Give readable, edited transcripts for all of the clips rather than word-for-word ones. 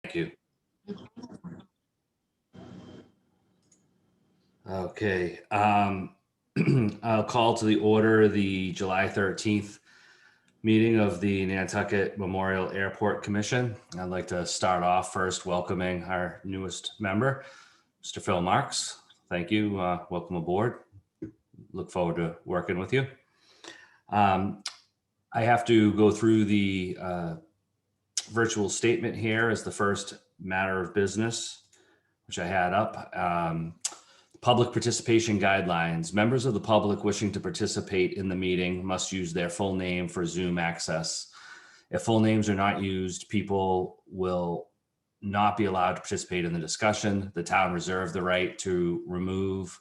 Thank you. Okay. I'll call to the order the July 13th meeting of the Nantucket Memorial Airport Commission. I'd like to start off first welcoming our newest member, Mr. Phil Marks. Thank you. Welcome aboard. Look forward to working with you. I have to go through the virtual statement here as the first matter of business, which I had up. Public participation guidelines. Members of the public wishing to participate in the meeting must use their full name for Zoom access. If full names are not used, people will not be allowed to participate in the discussion. The town reserves the right to remove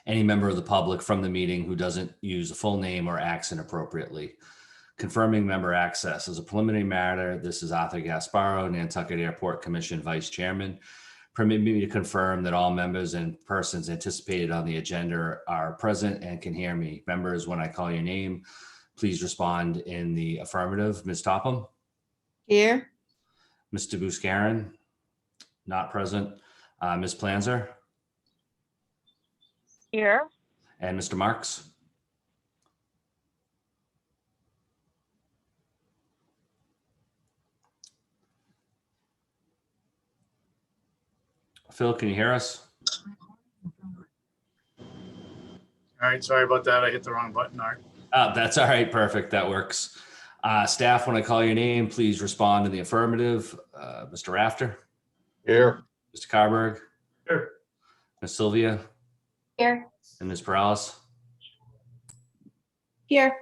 any member of the public from the meeting who doesn't use a full name or acts inappropriately. Confirming member access. As a preliminary matter, this is Arthur Gasparo, Nantucket Airport Commission Vice Chairman. Permit me to confirm that all members and persons anticipated on the agenda are present and can hear me. Members, when I call your name, please respond in the affirmative. Ms. Topham? Here. Mr. Buscarin? Not present. Ms. Planzer? Here. And Mr. Marks? Phil, can you hear us? All right, sorry about that. I hit the wrong button. All right. That's all right. Perfect. That works. Staff, when I call your name, please respond in the affirmative. Mr. Rafter? Here. Mr. Carberg? Here. Ms. Sylvia? Here. And Ms. Perales? Here.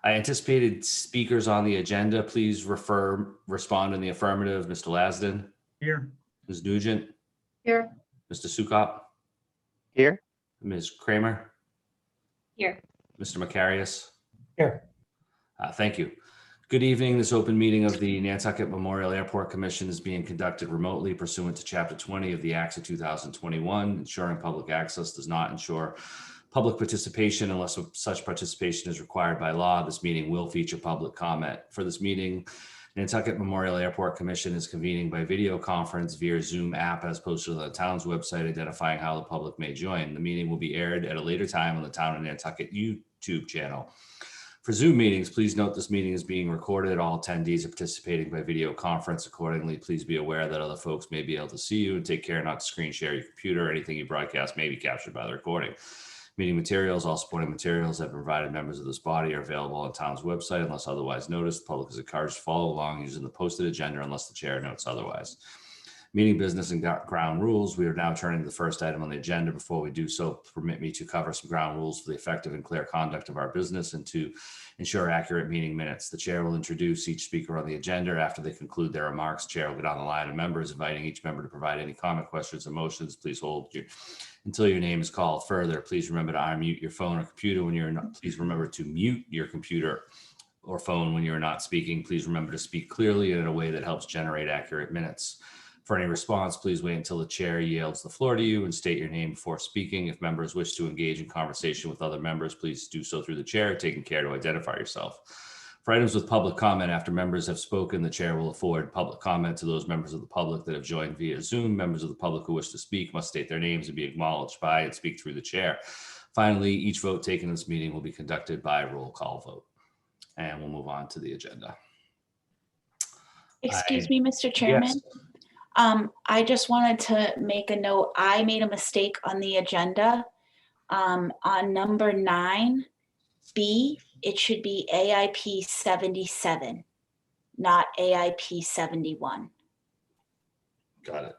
I anticipated speakers on the agenda. Please respond in the affirmative. Mr. Lasden? Here. Ms. Nugent? Here. Mr. Sukop? Here. Ms. Kramer? Here. Mr. Macarius? Here. Thank you. Good evening. This open meeting of the Nantucket Memorial Airport Commission is being conducted remotely pursuant to Chapter 20 of the Acts of 2021. Ensuring public access does not ensure public participation unless such participation is required by law. This meeting will feature public comment. For this meeting, Nantucket Memorial Airport Commission is convening by video conference via Zoom app as posted on the town's website, identifying how the public may join. The meeting will be aired at a later time on the Town of Nantucket YouTube channel. For Zoom meetings, please note this meeting is being recorded. All attendees are participating by video conference. Accordingly, please be aware that other folks may be able to see you, and take care not to screen share your computer. Anything you broadcast may be captured by the recording. Meeting materials, all supporting materials that provided members of this body are available on the town's website unless otherwise noticed. The public is encouraged to follow along using the posted agenda unless the chair notes otherwise. Meeting business and ground rules. We are now turning to the first item on the agenda. Before we do so, permit me to cover some ground rules for the effective and clear conduct of our business and to ensure accurate meeting minutes. The chair will introduce each speaker on the agenda. After they conclude their remarks, chair will get on the line of members, inviting each member to provide any comment, questions, or motions. Please hold until your name is called. Further, please remember to unmute your phone or computer when you're not. Please remember to mute your computer or phone when you're not speaking. Please remember to speak clearly and in a way that helps generate accurate minutes. For any response, please wait until the chair yields the floor to you and state your name before speaking. If members wish to engage in conversation with other members, please do so through the chair, taking care to identify yourself. For items with public comment, after members have spoken, the chair will afford public comment to those members of the public that have joined via Zoom. Members of the public who wish to speak must state their names and be acknowledged by and speak through the chair. Finally, each vote taken in this meeting will be conducted by roll call vote. And we'll move on to the agenda. Excuse me, Mr. Chairman. Yes. I just wanted to make a note. I made a mistake on the agenda. On number 9B, it should be AIP 77, not AIP 71. Got it.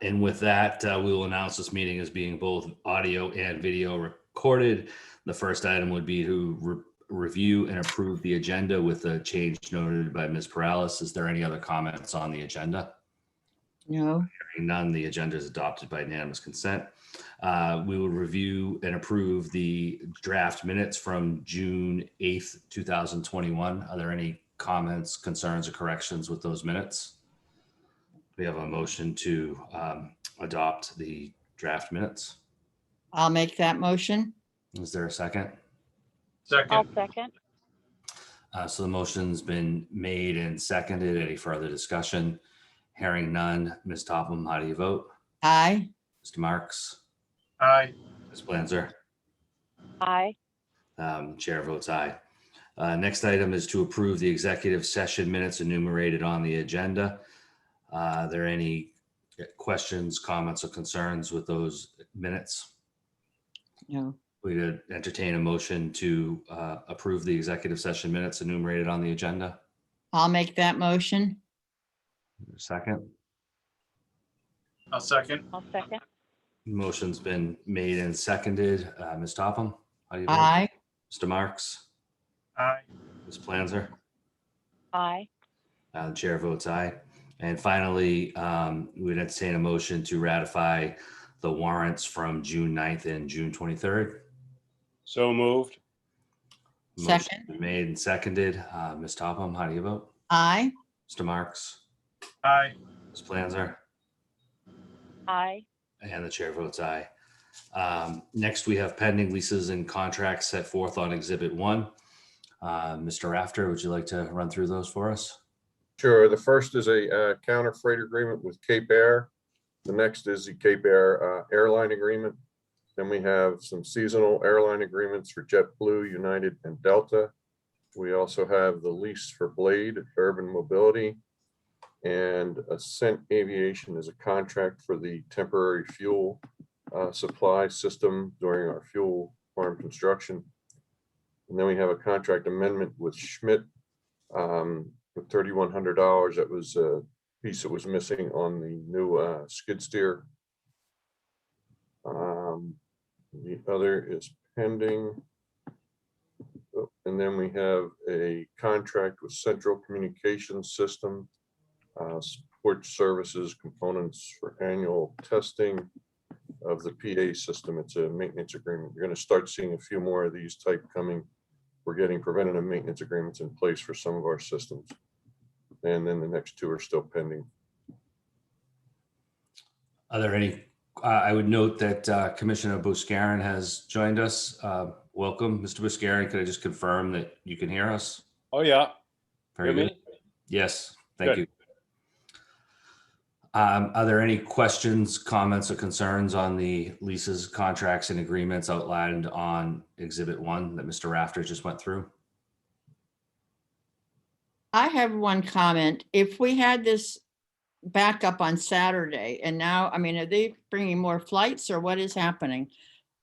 And with that, we will announce this meeting as being both audio and video recorded. The first item would be to review and approve the agenda with the change noted by Ms. Perales. Is there any other comments on the agenda? No. Hearing none, the agenda is adopted by unanimous consent. We will review and approve the draft minutes from June 8th, 2021. Are there any comments, concerns, or corrections with those minutes? We have a motion to adopt the draft minutes. I'll make that motion. Is there a second? Second. I'll second. So the motion's been made and seconded. Any further discussion? Hearing none. Ms. Topham, how do you vote? Aye. Mr. Marks? Aye. Ms. Blanzer? Aye. Chair votes aye. Next item is to approve the executive session minutes enumerated on the agenda. Are there any questions, comments, or concerns with those minutes? No. We'd entertain a motion to approve the executive session minutes enumerated on the agenda. I'll make that motion. Second. I'll second. I'll second. Motion's been made and seconded. Ms. Topham, how do you vote? Aye. Mr. Marks? Aye. Ms. Blanzer? Aye. The chair votes aye. And finally, we'd entertain a motion to ratify the warrants from June 9th and June 23rd. So moved. Motion's Second. been made and seconded. Ms. Topham, how do you vote? Aye. Mr. Marks? Aye. Ms. Blanzer? Aye. And the chair votes aye. Next, we have pending leases and contracts set forth on Exhibit 1. Mr. Rafter, would you like to run through those for us? Sure. The first is a counter freight agreement with Cape Air. The next is the Cape Air airline agreement. Then we have some seasonal airline agreements for JetBlue, United, and Delta. We also have the lease for Blade Urban Mobility. And Ascent Aviation is a contract for the temporary fuel supply system during our fuel farm construction. And then we have a contract amendment with Schmidt for $3,100. That was a piece that was missing on the new skid steer. The other is pending. Oh, and then we have a contract with Central Communications System, support services components for annual testing of the PA system. It's a maintenance agreement. You're going to start seeing a few more of these type coming. We're getting preventative maintenance agreements in place for some of our systems. And then the next two are still pending. Are there any, I would note that Commissioner Buscarin has joined us. Welcome, Mr. Buscarin. Could I just confirm that you can hear us? Oh, yeah. Very Hear good. me? Yes, thank Good. you. Are there any questions, comments, or concerns on the leases, contracts, and agreements outlined on Exhibit 1 that Mr. Rafter just went through? I have one comment. If we had this back up on Saturday and now, I mean, are they bringing more flights or what is happening?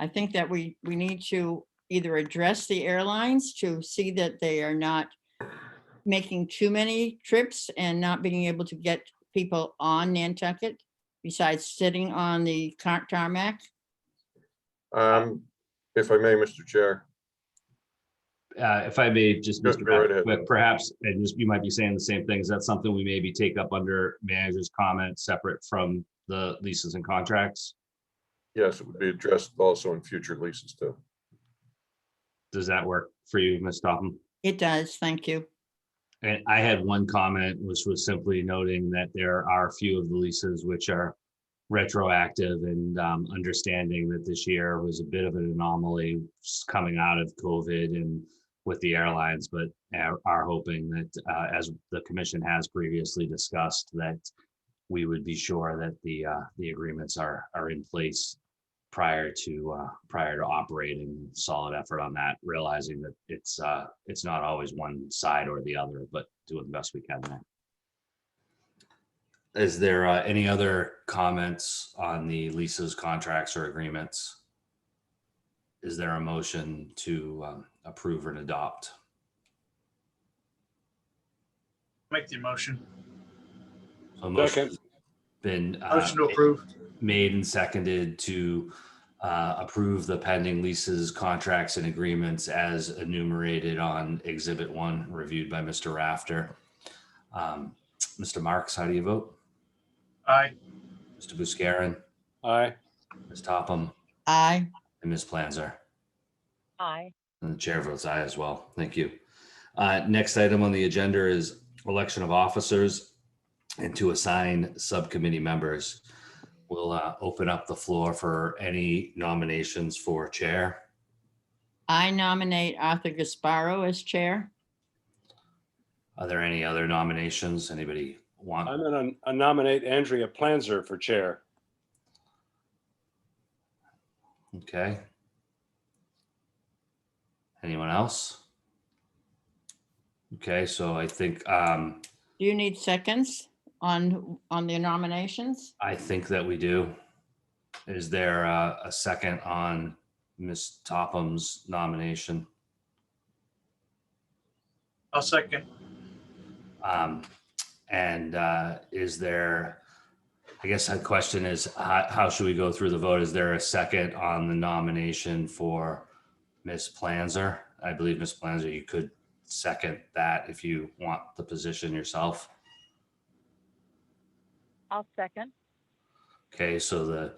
I think that we need to either address the airlines to see that they are not making too many trips and not being able to get people on Nantucket besides sitting on the tarmac. If I may, Mr. Chair. If I may, just Go Mr. right Rafter, ahead. but perhaps, and just, you might be saying the same thing. Is that something we maybe take up under manager's comment separate from the leases and contracts? Yes, it would be addressed also in future leases too. Does that work for you, Ms. Topham? It does, thank you. And I had one comment, which was simply noting that there are a few of the leases which are retroactive, and understanding that this year was a bit of an anomaly coming out of COVID and with the airlines, but are hoping that as the commission has previously discussed, that we would be sure that the agreements are in place prior to operating. Solid effort on that, realizing that it's not always one side or the other, but doing the best we can there. Is there any other comments on the leases, contracts, or agreements? Is there a motion to approve and adopt? Make the motion. So a motion Second. has been Motion to approve. made and seconded to approve the pending leases, contracts, and agreements as enumerated on Exhibit 1, reviewed by Mr. Rafter. Mr. Marks, how do you vote? Aye. Mr. Buscarin, Aye. Ms. Topham, Aye. and Ms. Planzer. Aye. And the chair votes aye as well. Thank you. Next item on the agenda is election of officers and to assign subcommittee members. We'll open up the floor for any nominations for chair. I nominate Arthur Gasparo as chair. Are there any other nominations? Anybody want? I'm going to nominate Andrea Planzer for chair. Okay. Anyone else? Okay, so I think Do you need seconds on the nominations? I think that we do. Is there a second on Ms. Topham's nomination? I'll second. And is there, I guess the question is, how should we go through the vote? Is there a second on the nomination for Ms. Planzer? I believe Ms. Planzer, you could second that if you want the position yourself. I'll second. Okay, so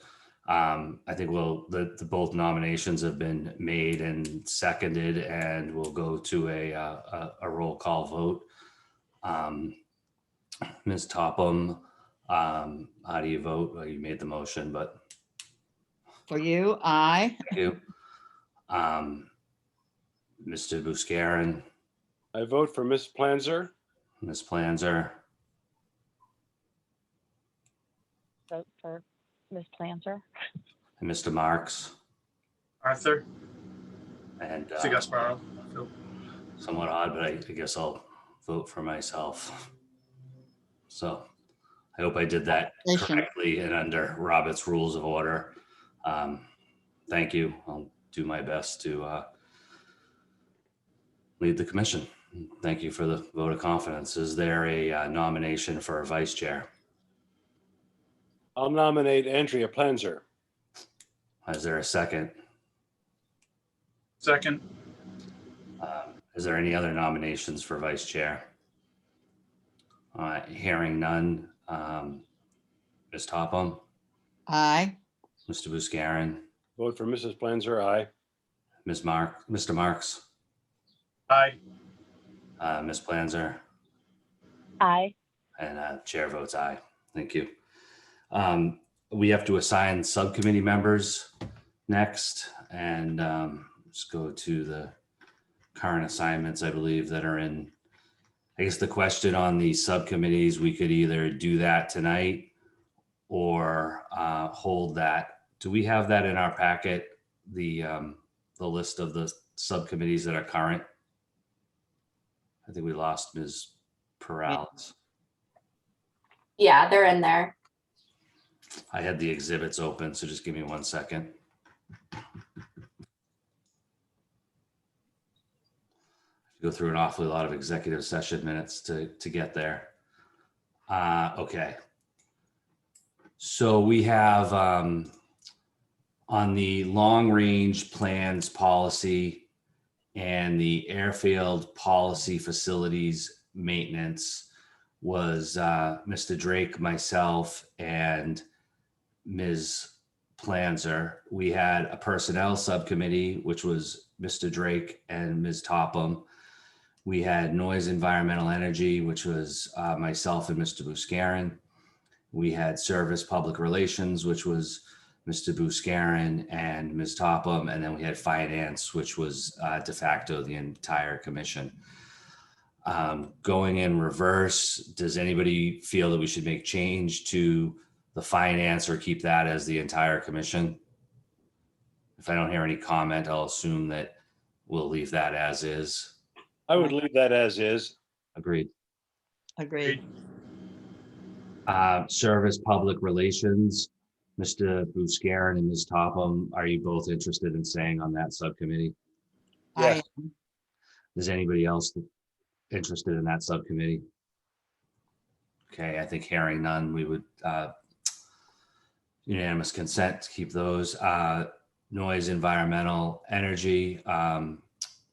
I think the both nominations have been made and seconded, and we'll go to a roll call vote. Ms. Topham, how do you vote? Well, you made the motion, but For you, aye. thank you. Mr. Buscarin, I vote for Ms. Planzer. Ms. Planzer, Vote for Ms. Planzer. and Mr. Marks, Arthur, and Gasparo. Phil. somewhat odd, but I guess I'll vote for myself. So I hope I did that Congratulations. correctly and under Robert's Rules of Order. Thank you. I'll do my best to lead the commission. Thank you for the vote of confidence. Is there a nomination for a vice chair? I'll nominate Andrea Planzer. Is there a second? Second. Is there any other nominations for vice chair? Hearing none. Ms. Topham, Aye. Mr. Buscarin, Vote for Mrs. Planzer, aye. Mr. Marks, Aye. Ms. Planzer, Aye. and chair votes aye. Thank you. We have to assign subcommittee members next, and let's go to the current assignments, I believe, that are in. I guess the question on the subcommittees, we could either do that tonight or hold that. Do we have that in our packet? The list of the subcommittees that are current? I think we lost Ms. Perales. Yeah, they're in there. I had the exhibits open, so just give me 1 second. Go through an awfully lot of executive session minutes to get there. Okay. So we have on the long range plans policy and the airfield policy facilities maintenance was Mr. Drake, myself, and Ms. Planzer. We had a personnel subcommittee, which was Mr. Drake and Ms. Topham. We had noise, environmental, energy, which was myself and Mr. Buscarin. We had service, public relations, which was Mr. Buscarin and Ms. Topham. And then we had finance, which was de facto the entire commission. Going in reverse, does anybody feel that we should make change to the finance or keep that as the entire commission? If I don't hear any comment, I'll assume that we'll leave that as is. I would leave that as is. Agreed. Agreed. Service, public relations, Mr. Buscarin and Ms. Topham, are you both interested in staying on that subcommittee? Aye. Is anybody else interested in that subcommittee? Okay, I think hearing none, we would unanimous consent to keep those. Noise, environmental, energy,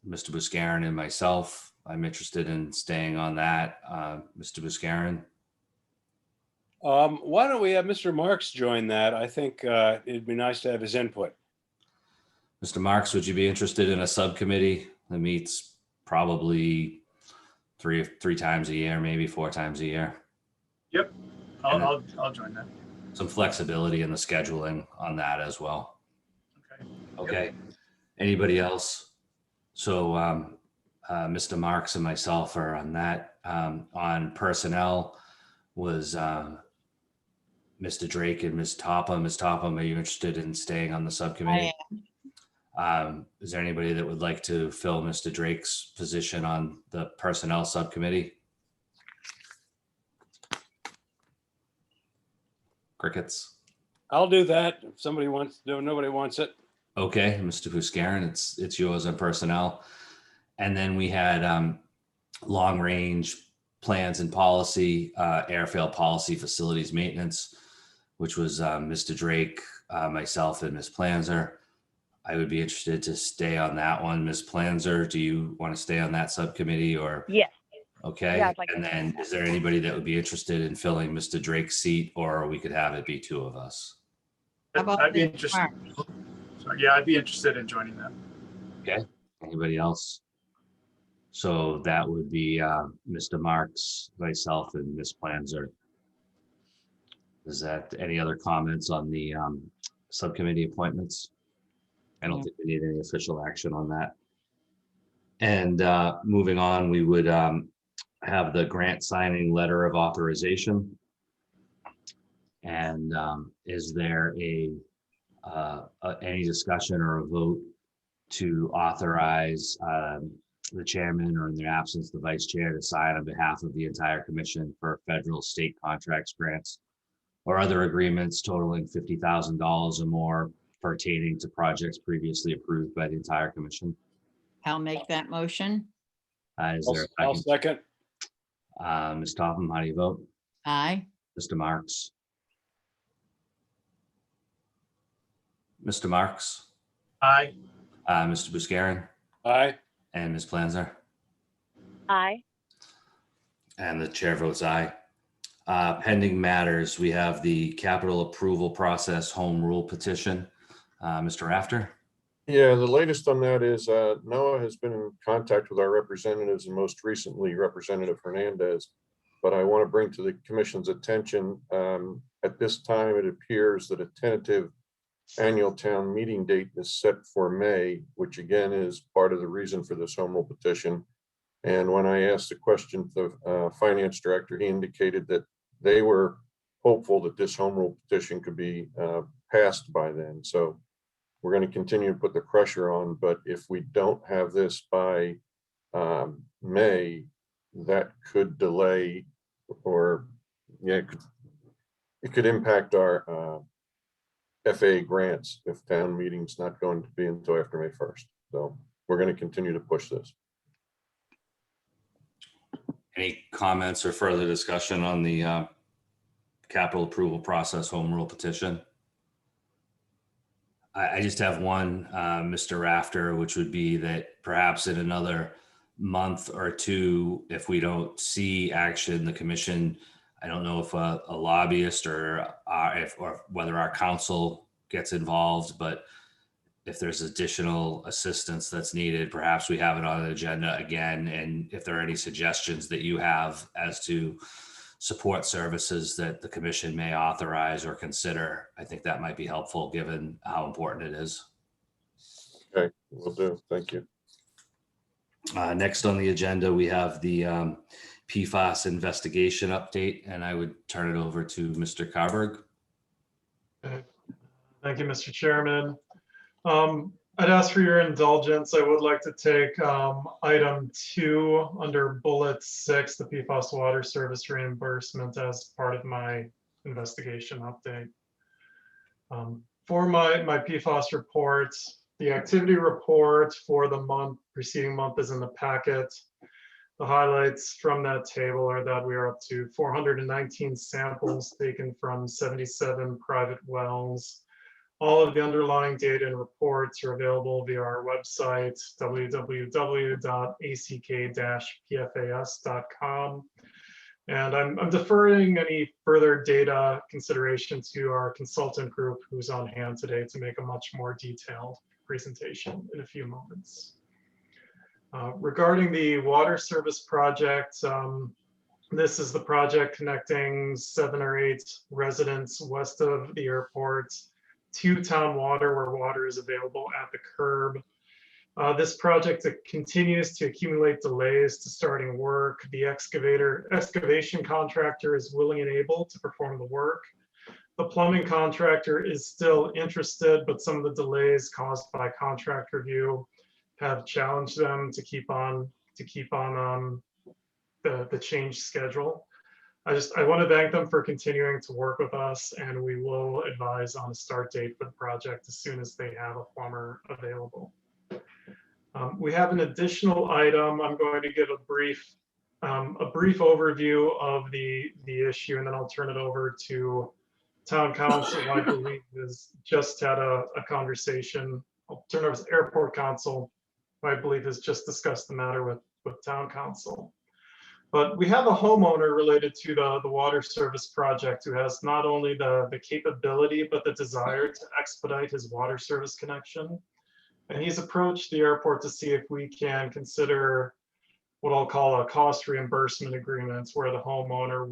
Mr. Buscarin and myself, I'm interested in staying on that. Mr. Buscarin, Why don't we have Mr. Marks join that? I think it'd be nice to have his input. Mr. Marks, would you be interested in a subcommittee that meets probably three times a year, maybe 4 times a year? Yep. I'll join that. Some flexibility in the scheduling on that as well. Okay. Okay. Anybody else? So Mr. Marks and myself are on that On personnel was Mr. Drake and Ms. Topham. Ms. Topham, are you interested in staying on the subcommittee? Is there anybody that would like to fill Mr. Drake's position on the personnel subcommittee? Crickets. I'll do that. If somebody wants, no, nobody wants it. Okay, Mr. Buscarin, it's yours on personnel. And then we had long range plans and policy, airfield policy, facilities maintenance, which was Mr. Drake, myself, and Ms. Planzer. I would be interested to stay on that one. Ms. Planzer, do you want to stay on that subcommittee or? Yes. Okay, Yeah, I'd like to and stay on then that. is there anybody that would be interested in filling Mr. Drake's seat, or we could have it be two of us? How about I'd be Ms. interested. Marks? Sorry, yeah, I'd be interested in joining that. Anybody else? So that would be Mr. Marks, myself, and Ms. Planzer. Is that any other comments on the subcommittee appointments? I don't No. think we need any official action on that. And moving on, we would have the grant signing letter of authorization. And is there any discussion or a vote to authorize the chairman, or in their absence, the vice chair, to sign on behalf of the entire commission for federal, state contracts, grants, or other agreements totaling $50,000 or more pertaining to projects previously approved by the entire commission? I'll make that motion. Is there a I'll second? second. Ms. Topham, how do you vote? Aye. Mr. Marks? Mr. Marks? Aye. Mr. Buscarin? Aye. And Ms. Planzer? Aye. And the chair votes aye. Pending matters, we have the capital approval process home rule petition. Mr. Rafter? Yeah, the latest on that is NOAA has been in contact with our representatives, and most recently Representative Hernandez. But I want to bring to the commission's attention, at this time, it appears that a tentative annual town meeting date is set for May, which again is part of the reason for this home rule petition. And when I asked the question to the finance director, he indicated that they were hopeful that this home rule petition could be passed by then. So we're going to continue to put the pressure on, but if we don't have this by May, that could delay, or yeah, it could impact our FAA grants if town meeting's not going to be until after May 1st. So we're going to continue to push this. Any comments or further discussion on the capital approval process home rule petition? I just have one, Mr. Rafter, which would be that perhaps in another month or two, if we don't see action, the commission, I don't know if a lobbyist or whether our council gets involved, but if there's additional assistance that's needed, perhaps we have it on an agenda again. And if there are any suggestions that you have as to support services that the commission may authorize or consider, I think that might be helpful given how important it is. Okay, will do. Thank you. Next on the agenda, we have the PFAS investigation update, and I would turn it over to Mr. Carberg. Thank you, Mr. Chairman. I'd ask for your indulgence. I would like to take item 2 under bullet 6, the PFAS water service reimbursement, as part of my investigation update. For my PFAS report, the activity report for the preceding month is in the packet. The highlights from that table are that we are up to 419 samples taken from 77 private wells. All of the underlying data and reports are available via our website, www.ack-pfas.com. And I'm deferring any further data consideration to our consultant group who's on hand today to make a much more detailed presentation in a few moments. Regarding the water service project, this is the project connecting 7 or 8 residents west of the airport to town water, where water is available at the curb. This project continues to accumulate delays to starting work. The excavation contractor is willing and able to perform the work. The plumbing contractor is still interested, but some of the delays caused by contract review have challenged them to keep on the change schedule. I want to thank them for continuing to work with us, and we will advise on a start date for the project as soon as they have a plumber available. We have an additional item. I'm going to give a brief overview of the issue, and then I'll turn it over to Town Council. I believe has just had a conversation. I'll turn it over to Airport Council, who I believe has just discussed the matter with Town Council. But we have a homeowner related to the water service project who has not only the capability, but the desire to expedite his water service connection. And he's approached the airport to see if we can consider what I'll call a cost reimbursement agreement, where the homeowner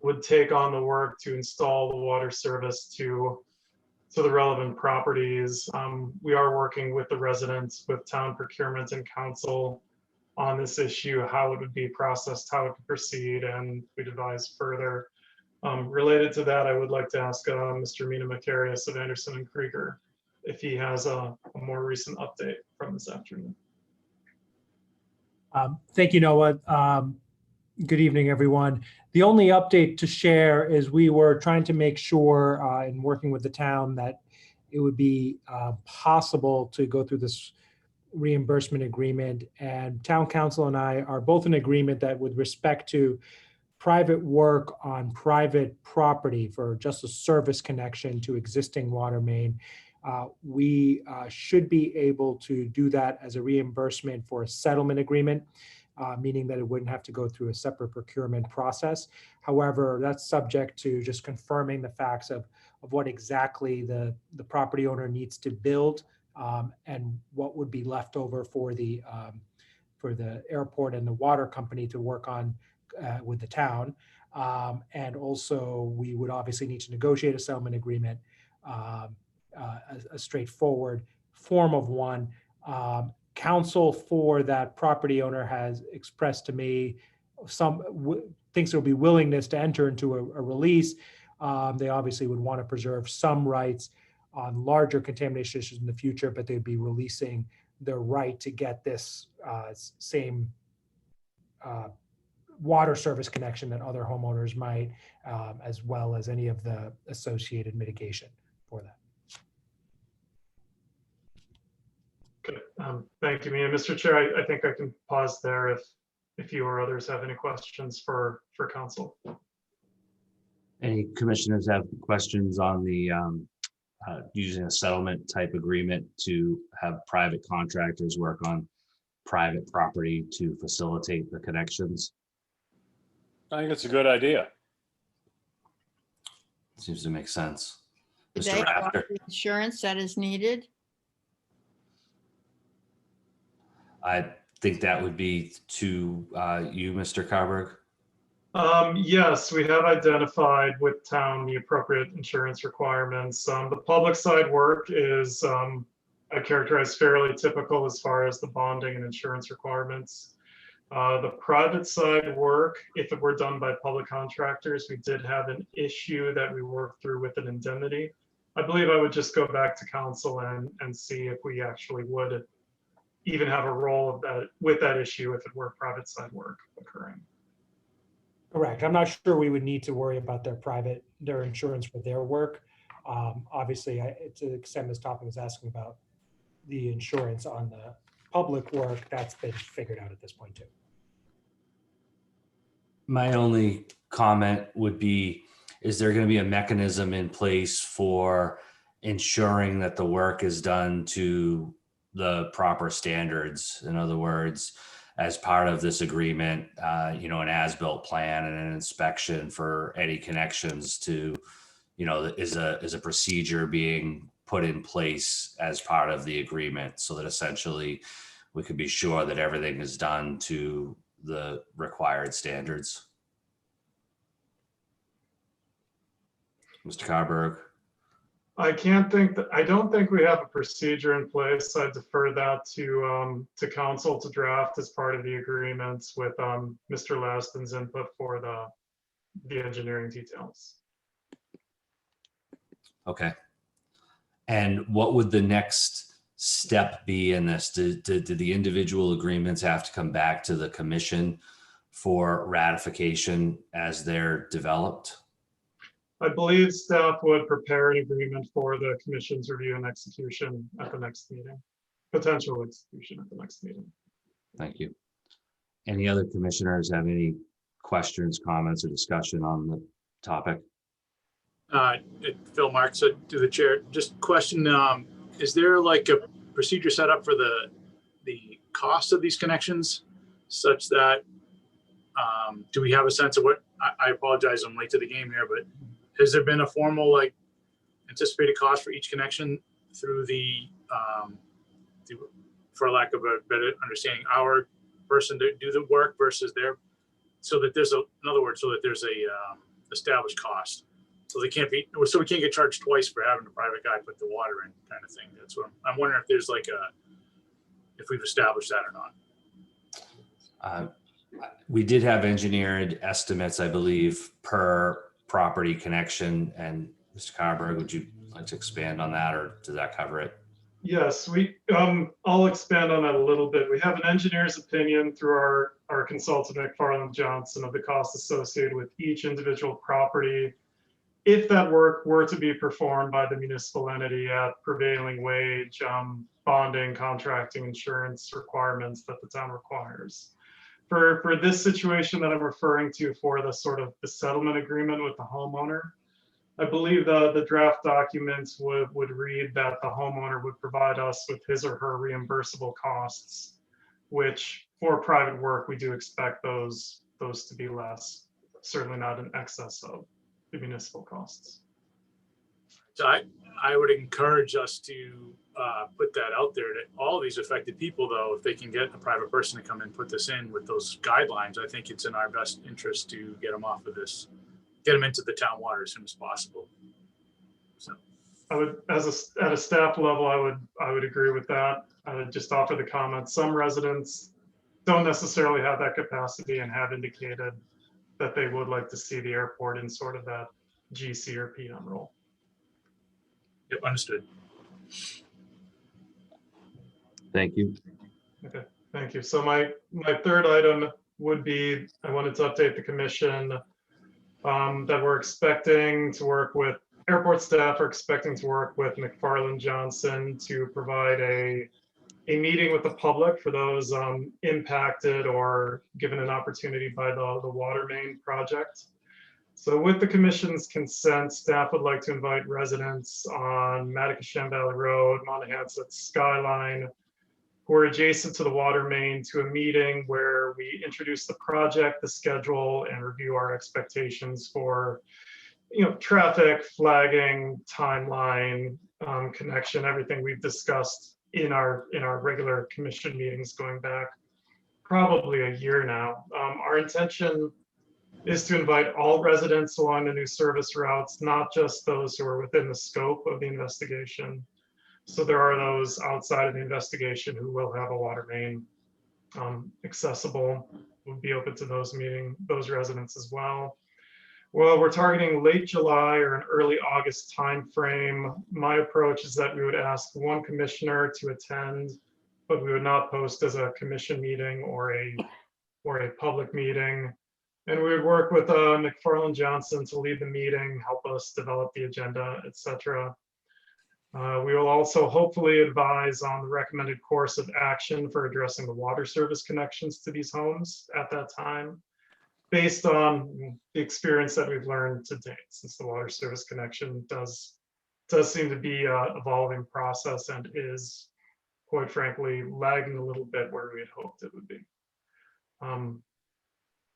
would take on the work to install the water service to the relevant properties. We are working with the residents, with town procurement and council on this issue, how it would be processed, how it could proceed, and we'd advise further. Related to that, I would like to ask Mr. Mina Macarius of Anderson and Krieger if he has a more recent update from this afternoon. Thank you, Noah. Good evening, everyone. The only update to share is we were trying to make sure in working with the town that it would be possible to go through this reimbursement agreement, and Town Council and I are both in agreement that with respect to private work on private property for just a service connection to existing water main, we should be able to do that as a reimbursement for a settlement agreement, meaning that it wouldn't have to go through a separate procurement process. However, that's subject to just confirming the facts of what exactly the property owner needs to build and what would be left over for the airport and the water company to work on with the town. And also, we would obviously need to negotiate a settlement agreement, a straightforward form of one. Counsel for that property owner has expressed to me thinks there will be willingness to enter into a release. They obviously would want to preserve some rights on larger contamination issues in the future, but they'd be releasing their right to get this same water service connection that other homeowners might, as well as any of the associated mitigation for that. Okay, thank you, Mia. Mr. Chair, I think I can pause there if you or others have any questions for council. Any commissioners have questions on the using a settlement type agreement to have private contractors work on private property to facilitate the connections? I think it's a good idea. Seems to make sense. Do Mr. they have Rafter? the insurance that is needed? I think that would be to you, Mr. Carberg. Yes, we have identified with town the appropriate insurance requirements. The public side work is I characterize fairly typical as far as the bonding and insurance requirements. The private side work, if it were done by public contractors, we did have an issue that we worked through with an indemnity. I believe I would just go back to council and see if we actually would even have a role of that with that issue if it were private side work occurring. Correct. I'm not sure we would need to worry about their insurance for their work. Obviously, to the extent this topic is asking about the insurance on the public work, that's been figured out at this point too. My only comment would be, is there going to be a mechanism in place for ensuring that the work is done to the proper standards? In other words, as part of this agreement, an as-built plan and an inspection for any connections to, is a procedure being put in place as part of the agreement so that essentially we could be sure that everything is done to the required standards. Mr. Carberg. I don't think we have a procedure in place. I defer that to council to draft as part of the agreements with Mr. Laston's input for the engineering details. Okay. And what would the next step be in this? Did the individual agreements have to come back to the commission for ratification as they're developed? I believe staff would prepare an agreement for the commission's review and execution at the next meeting, potential execution at the next meeting. Thank you. Any other commissioners have any questions, comments, or discussion on the topic? Phil Marks, to the chair, just question, is there like a procedure set up for the cost of these connections such that, do we have a sense of what, I apologize, I'm late to the game here, but has there been a formal like anticipated cost for each connection through for lack of a better understanding, our person to do the work versus their, so that there's in other words, so that there's a established cost. So we can't get charged twice for having a private guy put the water in, kind of thing. That's what I'm wondering, if there's like if we've established that or not. We did have engineered estimates, I believe, per property connection. And Mr. Carberg, would you like to expand on that, or does that cover it? Yes, I'll expand on that a little bit. We have an engineer's opinion through our consultant, McFarland Johnson, of the costs associated with each individual property if that work were to be performed by the municipal entity at prevailing wage, bonding, contracting, insurance requirements that the town requires. For this situation that I'm referring to, for the sort of the settlement agreement with the homeowner, I believe the draft documents would read that the homeowner would provide us with his or her reimbursable costs, which for private work, we do expect those to be less, certainly not in excess of the municipal costs. So I would encourage us to put that out there to all these affected people, though, if they can get a private person to come and put this in with those guidelines, I think it's in our best interest to get them off of this, get them into the town water as soon as possible. So I would, at a staff level, I would agree with that. I would just offer the comment. Some residents don't necessarily have that capacity and have indicated that they would like to see the airport in sort of that GC or PM role. Yep, understood. Thank you. Okay, thank you. So my third item would be, I wanted to update the commission that we're expecting to work with, airport staff are expecting to work with McFarland Johnson to provide a meeting with the public for those impacted or given an opportunity by the water main project. So with the commission's consent, staff would like to invite residents on Matacashan Valley Road, Monahans Skyline, who are adjacent to the water main, to a meeting where we introduce the project, the schedule, and review our expectations for, traffic, flagging, timeline, connection, everything we've discussed in our regular commission meetings going back probably a year now. Our intention is to invite all residents along the new service routes, not just those who are within the scope of the investigation. So there are those outside of the investigation who will have a water main accessible, would be open to those residents as well. Well, we're targeting late July or an early August timeframe. My approach is that we would ask one commissioner to attend, but we would not post as a commission meeting or a public meeting. And we would work with McFarland Johnson to lead the meeting, help us develop the agenda, etc. We will also hopefully advise on the recommended course of action for addressing the water service connections to these homes at that time, based on the experience that we've learned to date, since the water service connection does seem to be an evolving process and is, quite frankly, lagging a little bit where we had hoped it would be.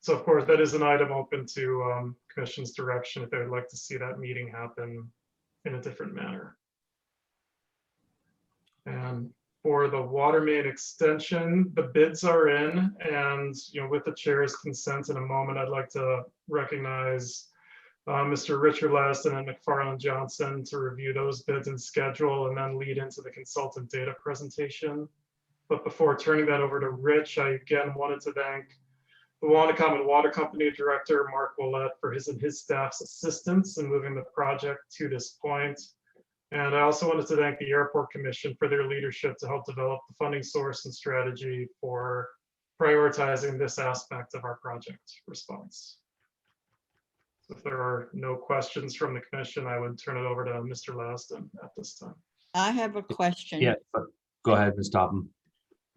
So of course, that is an item open to commission's direction if they would like to see that meeting happen in a different manner. And for the water main extension, the bids are in, and with the chair's consent in a moment, I'd like to recognize Mr. Richard Laston and McFarland Johnson to review those bids and schedule, and then lead into the consultant data presentation. But before turning that over to Rich, I again wanted to thank the Wanacom Water Company Director, Mark Willett, for his and his staff's assistance in moving the project to this point. And I also wanted to thank the Airport Commission for their leadership to help develop the funding source and strategy for prioritizing this aspect of our project response. So if there are no questions from the commission, I would turn it over to Mr. Laston at this time. I have a question. Yeah, go ahead, Ms. Topham.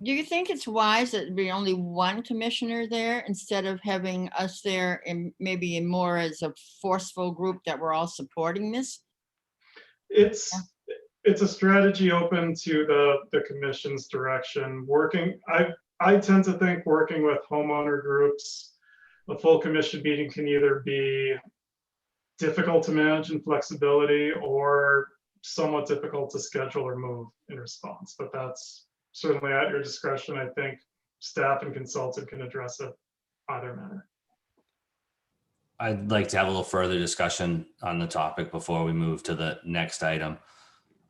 Do you think it's wise that there be only one commissioner there instead of having us there and maybe more as a forceful group that we're all supporting this? It's a strategy open to the commission's direction. I tend to think working with homeowner groups, a full commission meeting can either be difficult to manage in flexibility or somewhat difficult to schedule or move in response, but that's certainly at your discretion. I think staff and consultant can address it either manner. I'd like to have a little further discussion on the topic before we move to the next item.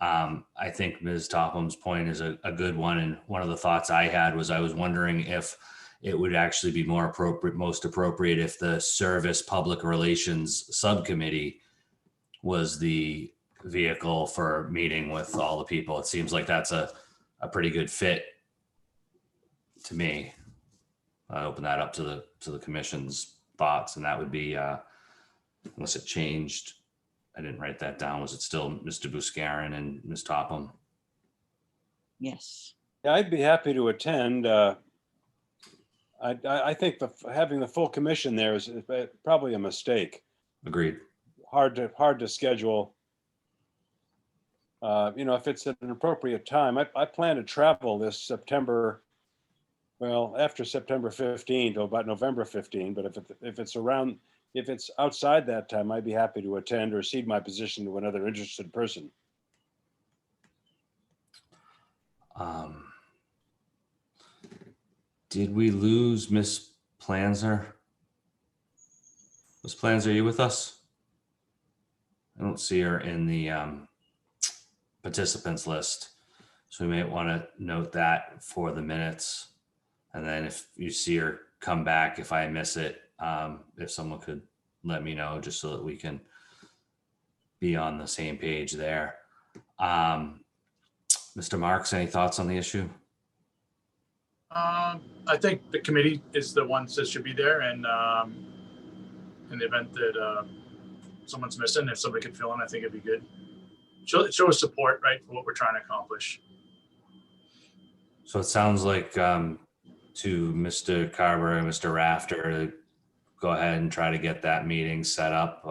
I think Ms. Topham's point is a good one. And one of the thoughts I had was I was wondering if it would actually be more appropriate, most appropriate if the Service Public Relations Subcommittee was the vehicle for meeting with all the people. It seems like that's a pretty good fit to me. I open that up to the commission's thoughts, and that would be, unless it changed, I didn't write that down. Was it still Mr. Buscarin and Ms. Topham? Yes. Yeah, I'd be happy to attend. I think having the full commission there is probably a mistake. Agreed. Hard to schedule. If it's at an appropriate time, I plan to travel this September, well, after September 15 to about November 15, but if it's outside that time, I'd be happy to attend or cede my position to another interested person. Did we lose Miss Planzer? Miss Planzer, are you with us? I don't see her in the participants list. So we may want to note that for the minutes. And then if you see her come back, if I miss it, if someone could let me know just so that we can be on the same page there. Mr. Marks, any thoughts on the issue? I think the committee is the ones that should be there, and in the event that someone's missing, if somebody could fill in, I think it'd be good. Show us support, right, for what we're trying to accomplish. So it sounds like to Mr. Carver and Mr. Rafter to go ahead and try to get that meeting set up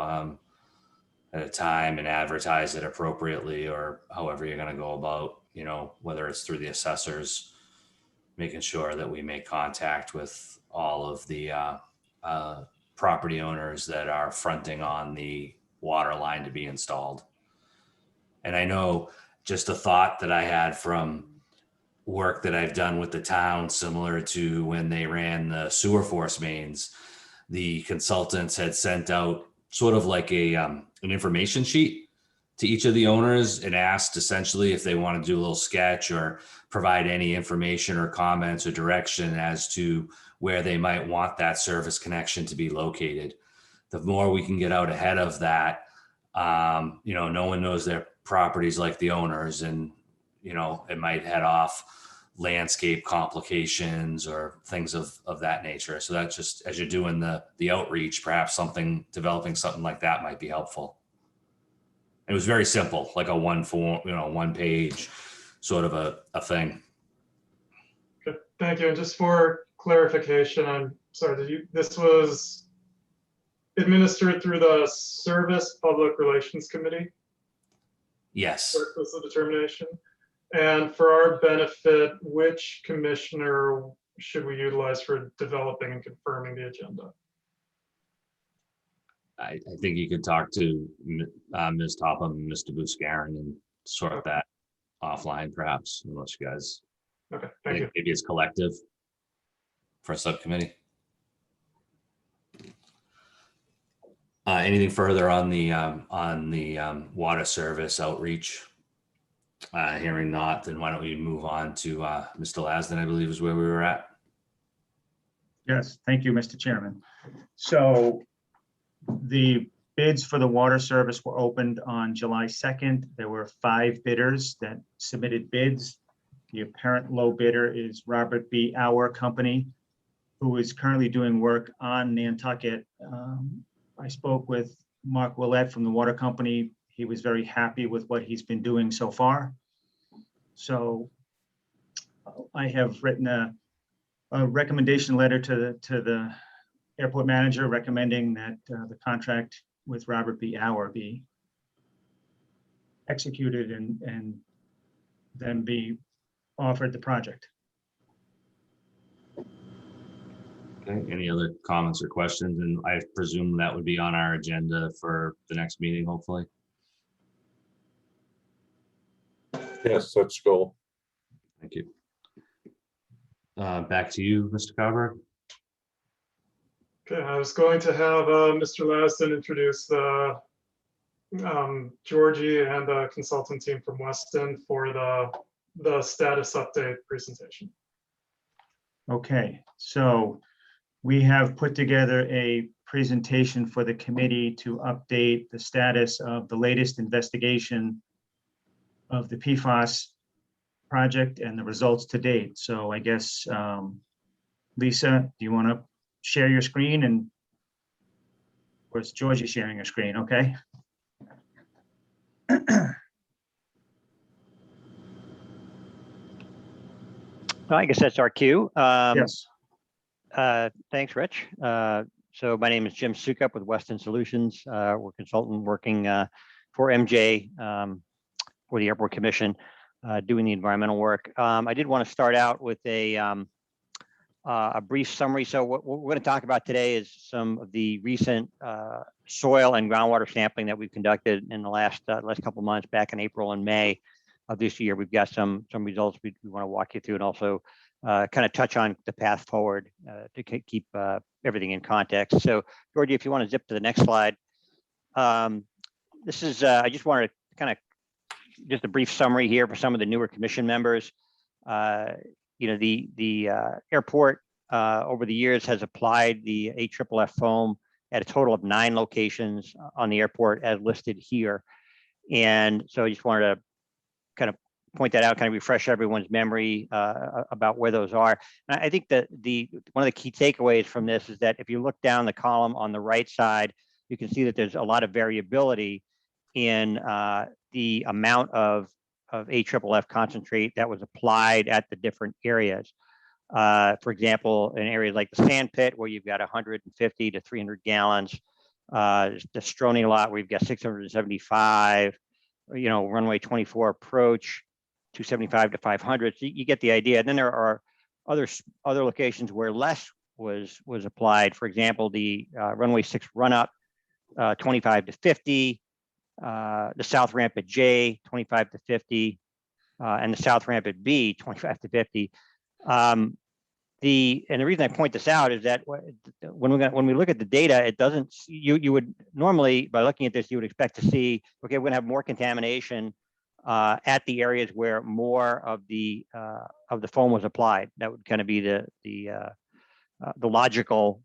at a time and advertise it appropriately, or however you're going to go about, whether it's through the assessors, making sure that we make contact with all of the property owners that are fronting on the water line to be installed. And I know just a thought that I had from work that I've done with the town, similar to when they ran the sewer force mains, the consultants had sent out sort of like an information sheet to each of the owners and asked essentially if they want to do a little sketch or provide any information or comments or direction as to where they might want that service connection to be located. The more we can get out ahead of that, no one knows their properties like the owners, and it might head off landscape complications or things of that nature. So that's just, as you're doing the outreach, perhaps developing something like that might be helpful. It was very simple, like a one page sort of a thing. Good, thank you. And just for clarification, I'm sorry, this was administered through the Service Public Relations Committee? Yes. Was the determination? And for our benefit, which commissioner should we utilize for developing and confirming the agenda? I think you could talk to Ms. Topham and Mr. Buscarin and sort that offline, perhaps, unless you guys. Okay, thank you. Maybe it's collective for a subcommittee. Anything further on the water service outreach? Hearing not, then why don't we move on to Mr. Lasden, I believe is where we were at. Yes, thank you, Mr. Chairman. So the bids for the water service were opened on July 2nd. There were 5 bidders that submitted bids. The apparent low bidder is Robert B. Auer Company, who is currently doing work on Nantucket. I spoke with Mark Willett from the water company. He was very happy with what he's been doing so far. So I have written a recommendation letter to the airport manager recommending that the contract with Robert B. Auer be executed and then be offered the project. Okay, any other comments or questions? And I presume that would be on our agenda for the next meeting, hopefully. Yes, that's cool. Thank you. Back to you, Mr. Carver. Okay, I was going to have Mr. Laston introduce the Georgie and the consultant team from Weston for the status update presentation. Okay, so we have put together a presentation for the committee to update the status of the latest investigation of the PFAS project and the results to date. So I guess, Lisa, do you want to share your screen? And of course, Georgie sharing her screen, okay? Well, I guess that's our cue. Yes. Thanks, Rich. So my name is Jim Sukup with Weston Solutions. We're a consultant working for MJ for the Airport Commission, doing the environmental work. I did want to start out with a brief summary. So what we're going to talk about today is some of the recent soil and groundwater sampling that we've conducted in the last couple of months, back in April and May of this year. We've got some results we want to walk you through, and also kind of touch on the path forward to keep everything in context. So, Georgie, if you want to zip to the next slide. This is, I just wanted to kind of, just a brief summary here for some of the newer commission members. You know, the airport over the years has applied the AFFF foam at a total of 9 locations on the airport as listed here. And so I just wanted to kind of point that out, kind of refresh everyone's memory about where those are. And I think that one of the key takeaways from this is that if you look down the column on the right side, you can see that there's a lot of variability in the amount of AFFF concentrate that was applied at the different areas. For example, in areas like the sand pit, where you've got 150 to 300 gallons, the Stroney lot, where you've got 675, you know, runway 24 approach, 275 to 500. So you get the idea. And then there are other locations where less was applied. For example, the runway 6 run up, 25 to 50, the south ramp at J, 25 to 50, and the south ramp at B, 25 to 50. And the reason I point this out is that when we look at the data, it doesn't, you would normally, by looking at this, you would expect to see, okay, we're gonna have more contamination at the areas where more of the foam was applied. That would kind of be the logical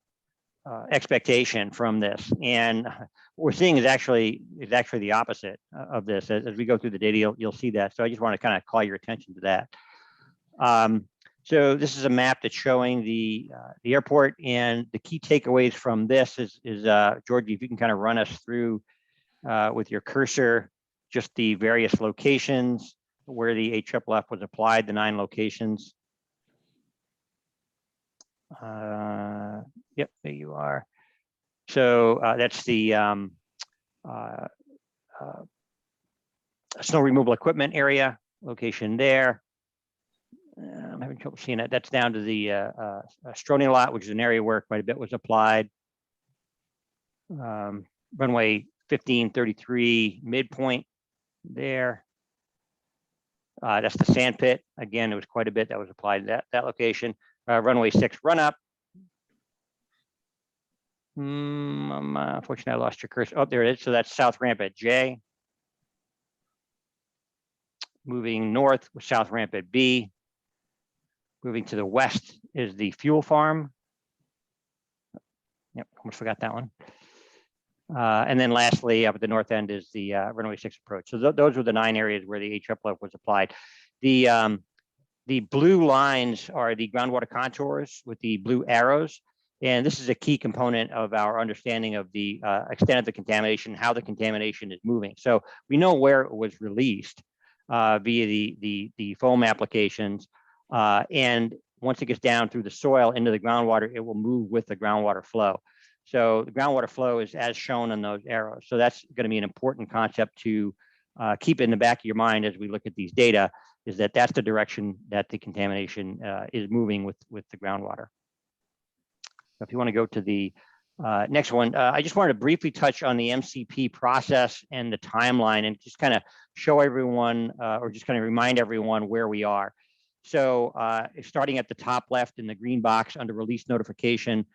expectation from this. And what we're seeing is actually the opposite of this. As we go through the data, you'll see that. So I just want to kind of call your attention to that. So this is a map that's showing the airport, and the key takeaways from this is Georgie, if you can kind of run us through with your cursor, just the various locations where the AFFF was applied, the 9 locations. Yep, there you are. So that's the snow removal equipment area location there. I'm having trouble seeing it. That's down to the Stroney lot, which is an area where quite a bit was applied. Runway 1533 midpoint there. That's the sand pit. Again, there was quite a bit that was applied to that location. Runway 6 run up. Unfortunately, I lost your cursor. Oh, there it is. So that's South Ramp at J. Moving north with South Ramp at B. Moving to the west is the fuel farm. Yep, almost forgot that one. And then lastly, up at the north end is the runway 6 approach. So those were the 9 areas where the AFFF was applied. The blue lines are the groundwater contours with the blue arrows. And this is a key component of our understanding of the extent of the contamination, how the contamination is moving. So we know where it was released via the foam applications. And once it gets down through the soil into the groundwater, it will move with the groundwater flow. So the groundwater flow is as shown on those arrows. So that's going to be an important concept to keep in the back of your mind as we look at these data, is that that's the direction that the contamination is moving with the groundwater. So if you want to go to the next one, I just wanted to briefly touch on the MCP process and the timeline and just kind of show everyone or just kind of remind everyone where we are. So starting at the top left in the green box under release notification,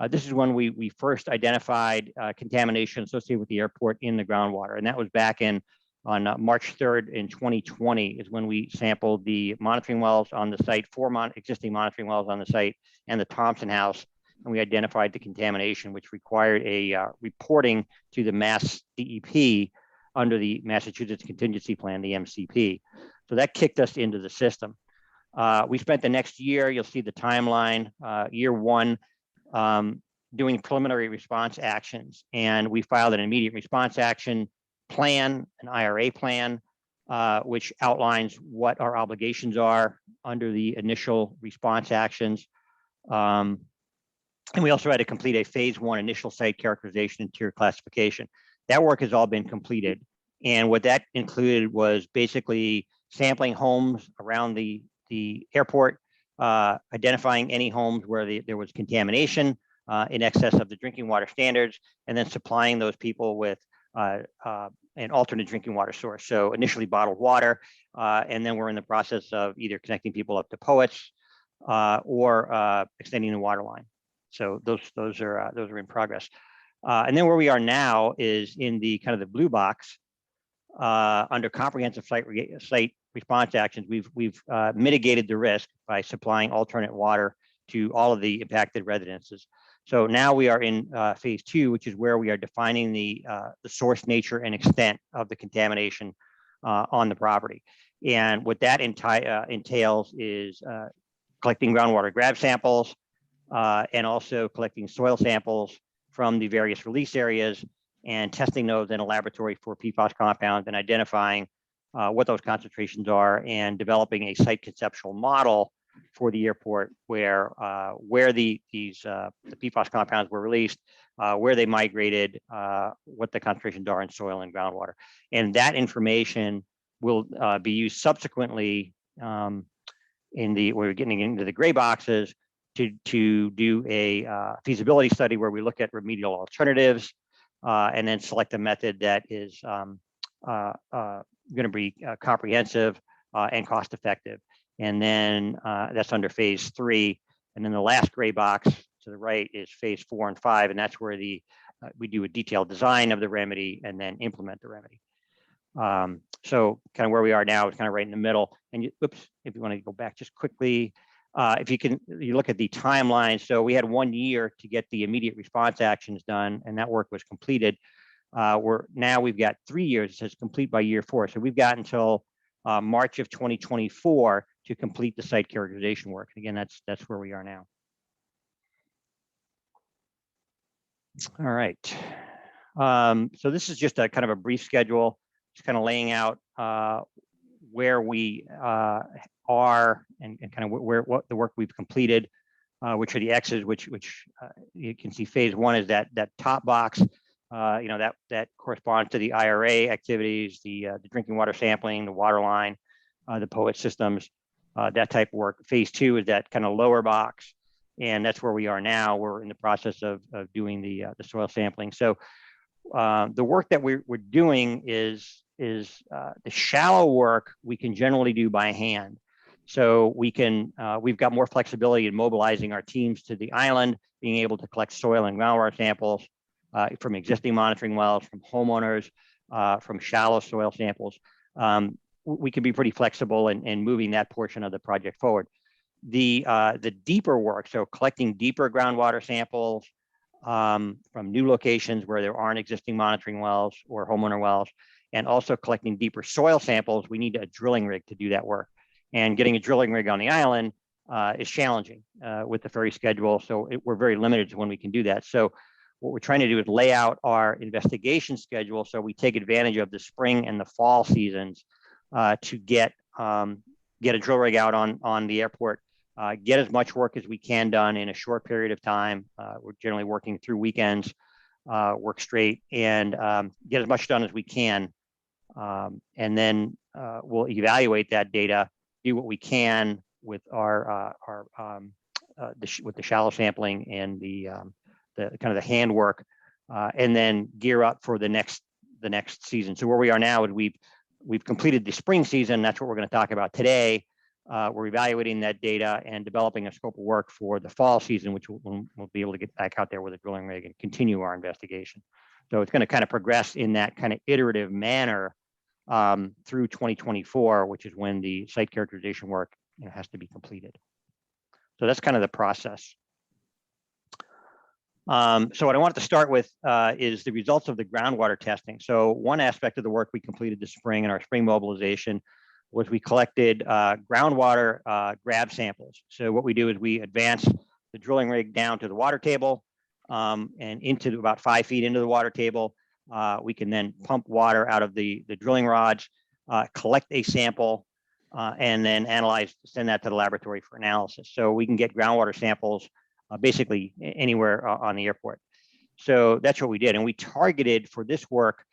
this is when we first identified contamination associated with the airport in the groundwater. And that was back on March 3rd in 2020 is when we sampled the monitoring wells on the site, 4 existing monitoring wells on the site and the Thompson House. And we identified the contamination, which required a reporting to the Mass DEP under the Massachusetts Contingency Plan, the MCP. So that kicked us into the system. We spent the next year, you'll see the timeline, year 1, doing preliminary response actions. And we filed an immediate response action plan, an IRA plan, which outlines what our obligations are under the initial response actions. And we also had to complete a phase 1 initial site characterization and tier classification. That work has all been completed. And what that included was basically sampling homes around the airport, identifying any homes where there was contamination in excess of the drinking water standards, and then supplying those people with an alternate drinking water source. So initially bottled water, and then we're in the process of either connecting people up to POETs or extending the water line. So those are in progress. And then where we are now is in the kind of the blue box under comprehensive site response actions. We've mitigated the risk by supplying alternate water to all of the impacted residences. So now we are in phase 2, which is where we are defining the source, nature, and extent of the contamination on the property. And what that entails is collecting groundwater grab samples and also collecting soil samples from the various release areas and testing those in a laboratory for PFAS compounds and identifying what those concentrations are and developing a site conceptual model for the airport where the PFAS compounds were released, where they migrated, what the concentrations are in soil and groundwater. And that information will be used subsequently we're getting into the gray boxes to do a feasibility study where we look at remedial alternatives and then select a method that is going to be comprehensive and cost effective. And then that's under phase 3. And then the last gray box to the right is phase 4 and 5. And that's where we do a detailed design of the remedy and then implement the remedy. So kind of where we are now is kind of right in the middle. And if you want to go back just quickly, if you look at the timeline. So we had 1 year to get the immediate response actions done, and that work was completed. We've got 3 years. It says complete by year 4. So we've got until March of 2024 to complete the site characterization work. Again, that's where we are now. All right. So this is just a kind of a brief schedule, just kind of laying out where we are and kind of what the work we've completed, which are the X's, which you can see phase 1 is that top box. That corresponds to the IRA activities, the drinking water sampling, the water line, the POET systems, that type of work. Phase 2 is that kind of lower box, and that's where we are now. We're in the process of doing the soil sampling. So the work that we're doing is the shallow work we can generally do by hand. So we can, we've got more flexibility in mobilizing our teams to the island, being able to collect soil and groundwater samples from existing monitoring wells, from homeowners, from shallow soil samples. We can be pretty flexible in moving that portion of the project forward. The deeper work, so collecting deeper groundwater samples from new locations where there aren't existing monitoring wells or homeowner wells, and also collecting deeper soil samples, we need a drilling rig to do that work. And getting a drilling rig on the island is challenging with the ferry schedule. So we're very limited to when we can do that. So what we're trying to do is lay out our investigation schedule so we take advantage of the spring and the fall seasons to get a drill rig out on the airport, get as much work as we can done in a short period of time. We're generally working through weekends, work straight, and get as much done as we can. And then we'll evaluate that data, do what we can with with the shallow sampling and the kind of the handwork, and then gear up for the next season. So where we are now is we've completed the spring season. That's what we're going to talk about today. We're evaluating that data and developing a scope of work for the fall season, which we'll be able to get back out there with a drilling rig and continue our investigation. So it's going to kind of progress in that kind of iterative manner through 2024, which is when the site characterization work has to be completed. So that's kind of the process. So what I wanted to start with is the results of the groundwater testing. So one aspect of the work we completed this spring in our spring mobilization was we collected groundwater grab samples. So what we do is we advance the drilling rig down to the water table and into about 5 feet into the water table. We can then pump water out of the drilling rods, collect a sample, and then send that to the laboratory for analysis. So we can get groundwater samples basically anywhere on the airport. So that's what we did. And we targeted for this work,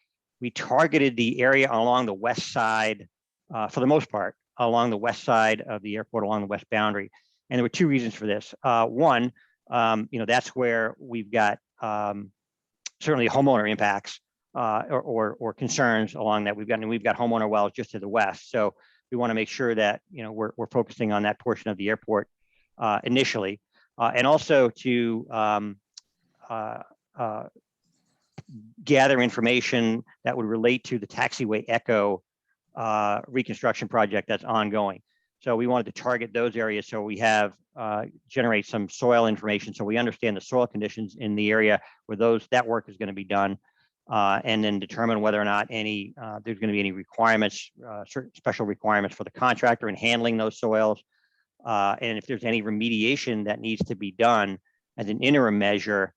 we targeted the area along the west side, for the most part, along the west side of the airport, along the west boundary. And there were 2 reasons for this. One, that's where we've got certainly homeowner impacts or concerns along that. We've got homeowner wells just to the west. So we want to make sure that we're focusing on that portion of the airport initially, and also to gather information that would relate to the Taxiway Echo reconstruction project that's ongoing. So we wanted to target those areas so we have generate some soil information so we understand the soil conditions in the area where that work is going to be done, and then determine whether or not there's going to be any requirements, certain special requirements for the contractor in handling those soils, and if there's any remediation that needs to be done as an interim measure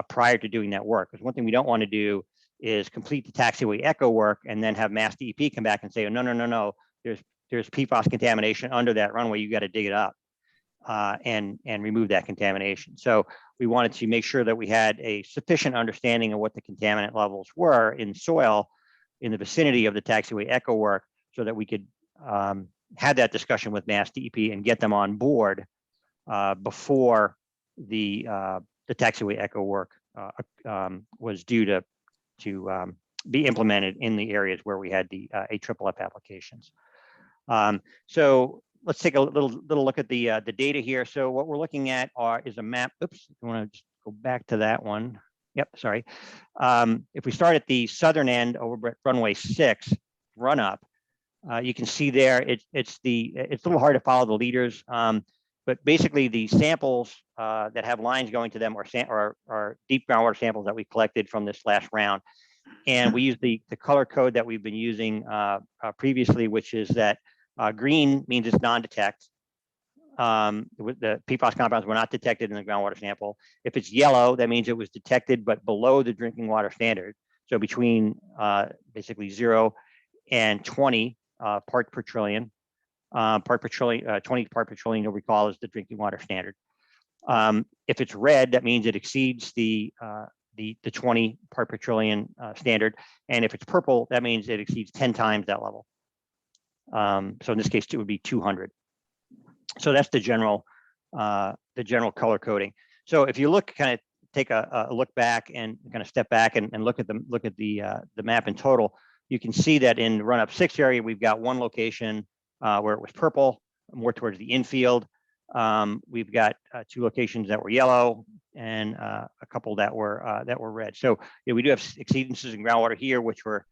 prior to doing that work. Because one thing we don't want to do is complete the Taxiway Echo work and then have Mass DEP come back and say, oh, no, there's PFAS contamination under that runway. You got to dig it up and remove that contamination. So we wanted to make sure that we had a sufficient understanding of what the contaminant levels were in soil in the vicinity of the Taxiway Echo work so that we could have that discussion with Mass DEP and get them on board before the Taxiway Echo work was due to be implemented in the areas where we had the AFFF applications. So let's take a little look at the data here. So what we're looking at is a map. Oops, I want to just go back to that one. Yep, sorry. If we start at the southern end over at runway 6 run up, you can see there it's a little hard to follow the leaders, but basically the samples that have lines going to them are deep groundwater samples that we collected from this last round. And we use the color code that we've been using previously, which is that green means it's non-detect. The PFAS compounds were not detected in the groundwater sample. If it's yellow, that means it was detected, but below the drinking water standard. So between basically 0 and 20 part per trillion. 20 part per trillion, you'll recall, is the drinking water standard. If it's red, that means it exceeds the 20 part per trillion standard. And if it's purple, that means it exceeds 10 times that level. So in this case, it would be 200. So that's the general color coding. So if you take a look back and kind of step back and look at the map in total, you can see that in run up 6 area, we've got one location where it was purple, more towards the infield. We've got 2 locations that were yellow and a couple that were red. So yeah, we do have exceedances in groundwater here, which were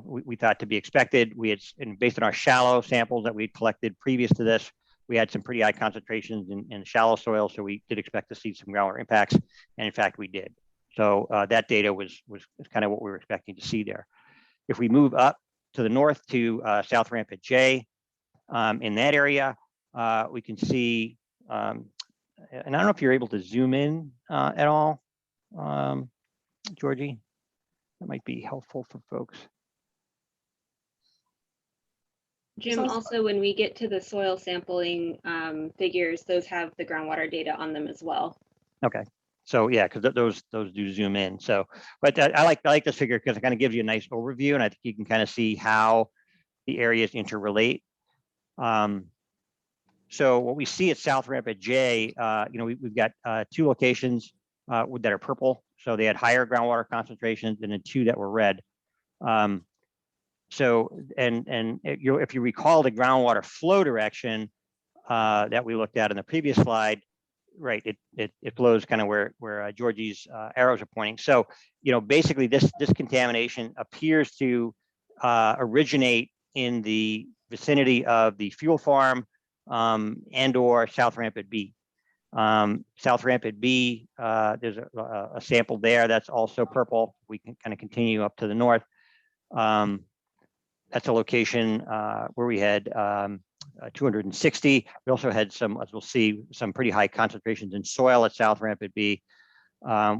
we thought to be expected. We had, and based on our shallow samples that we'd collected previous to this, we had some pretty high concentrations in shallow soil. So we did expect to see some groundwater impacts, and in fact we did. So that data was kind of what we were expecting to see there. If we move up to the north to South Rampart J, in that area, we can see, and I don't know if you're able to zoom in at all, Georgie. That might be helpful for folks. Jim, also when we get to the soil sampling figures, those have the groundwater data on them as well. Okay. So yeah, because those do zoom in. So, but I like this figure because it kind of gives you a nice overview, and I think you can kind of see how the areas interrelate. So what we see at South Rampart J, we've got 2 locations that are purple. So they had higher groundwater concentrations, and then 2 that were red. So if you recall the groundwater flow direction that we looked at in the previous slide, right, it flows kind of where Georgie's arrows are pointing. So basically this contamination appears to originate in the vicinity of the fuel farm and or South Rampart B. South Rampart B, there's a sample there that's also purple. We can kind of continue up to the north. That's a location where we had 260. We also had some, as we'll see, some pretty high concentrations in soil at South Rampart B.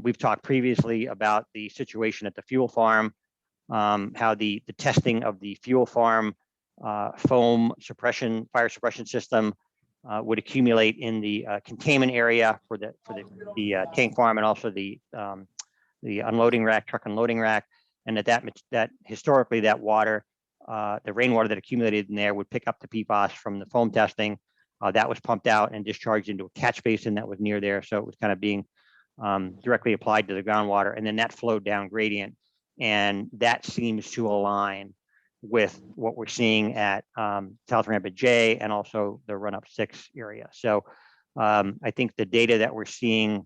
We've talked previously about the situation at the fuel farm, how the testing of the fuel farm foam suppression, fire suppression system would accumulate in the containment area for the tank farm, and also the unloading rack, truck unloading rack, and that historically that water, the rainwater that accumulated in there would pick up the PFAS from the foam testing. That was pumped out and discharged into a catch basin that was near there, so it was kind of being directly applied to the groundwater, and then that flowed down gradient, and that seems to align with what we're seeing at South Rampart J and also the Run Up 6 area. So I think the data that we're seeing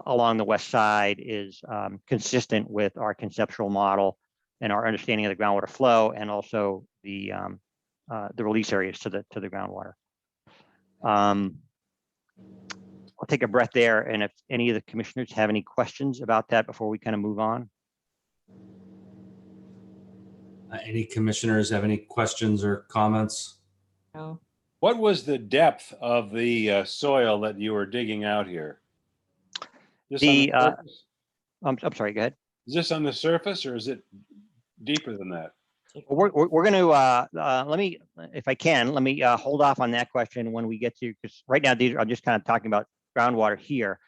along the west side is consistent with our conceptual model and our understanding of the groundwater flow, and also the release areas to the groundwater. I'll take a breath there, and if any of the commissioners have any questions about that before we kind of move on. Any commissioners have any questions or comments? No. What was the depth of the soil that you were digging out here? This on the surface? I'm sorry, go ahead. Is this on the surface, or is it deeper than that? We're going to let me, if I can, let me hold off on that question when we get to, because right now I'm just kind of talking about groundwater here.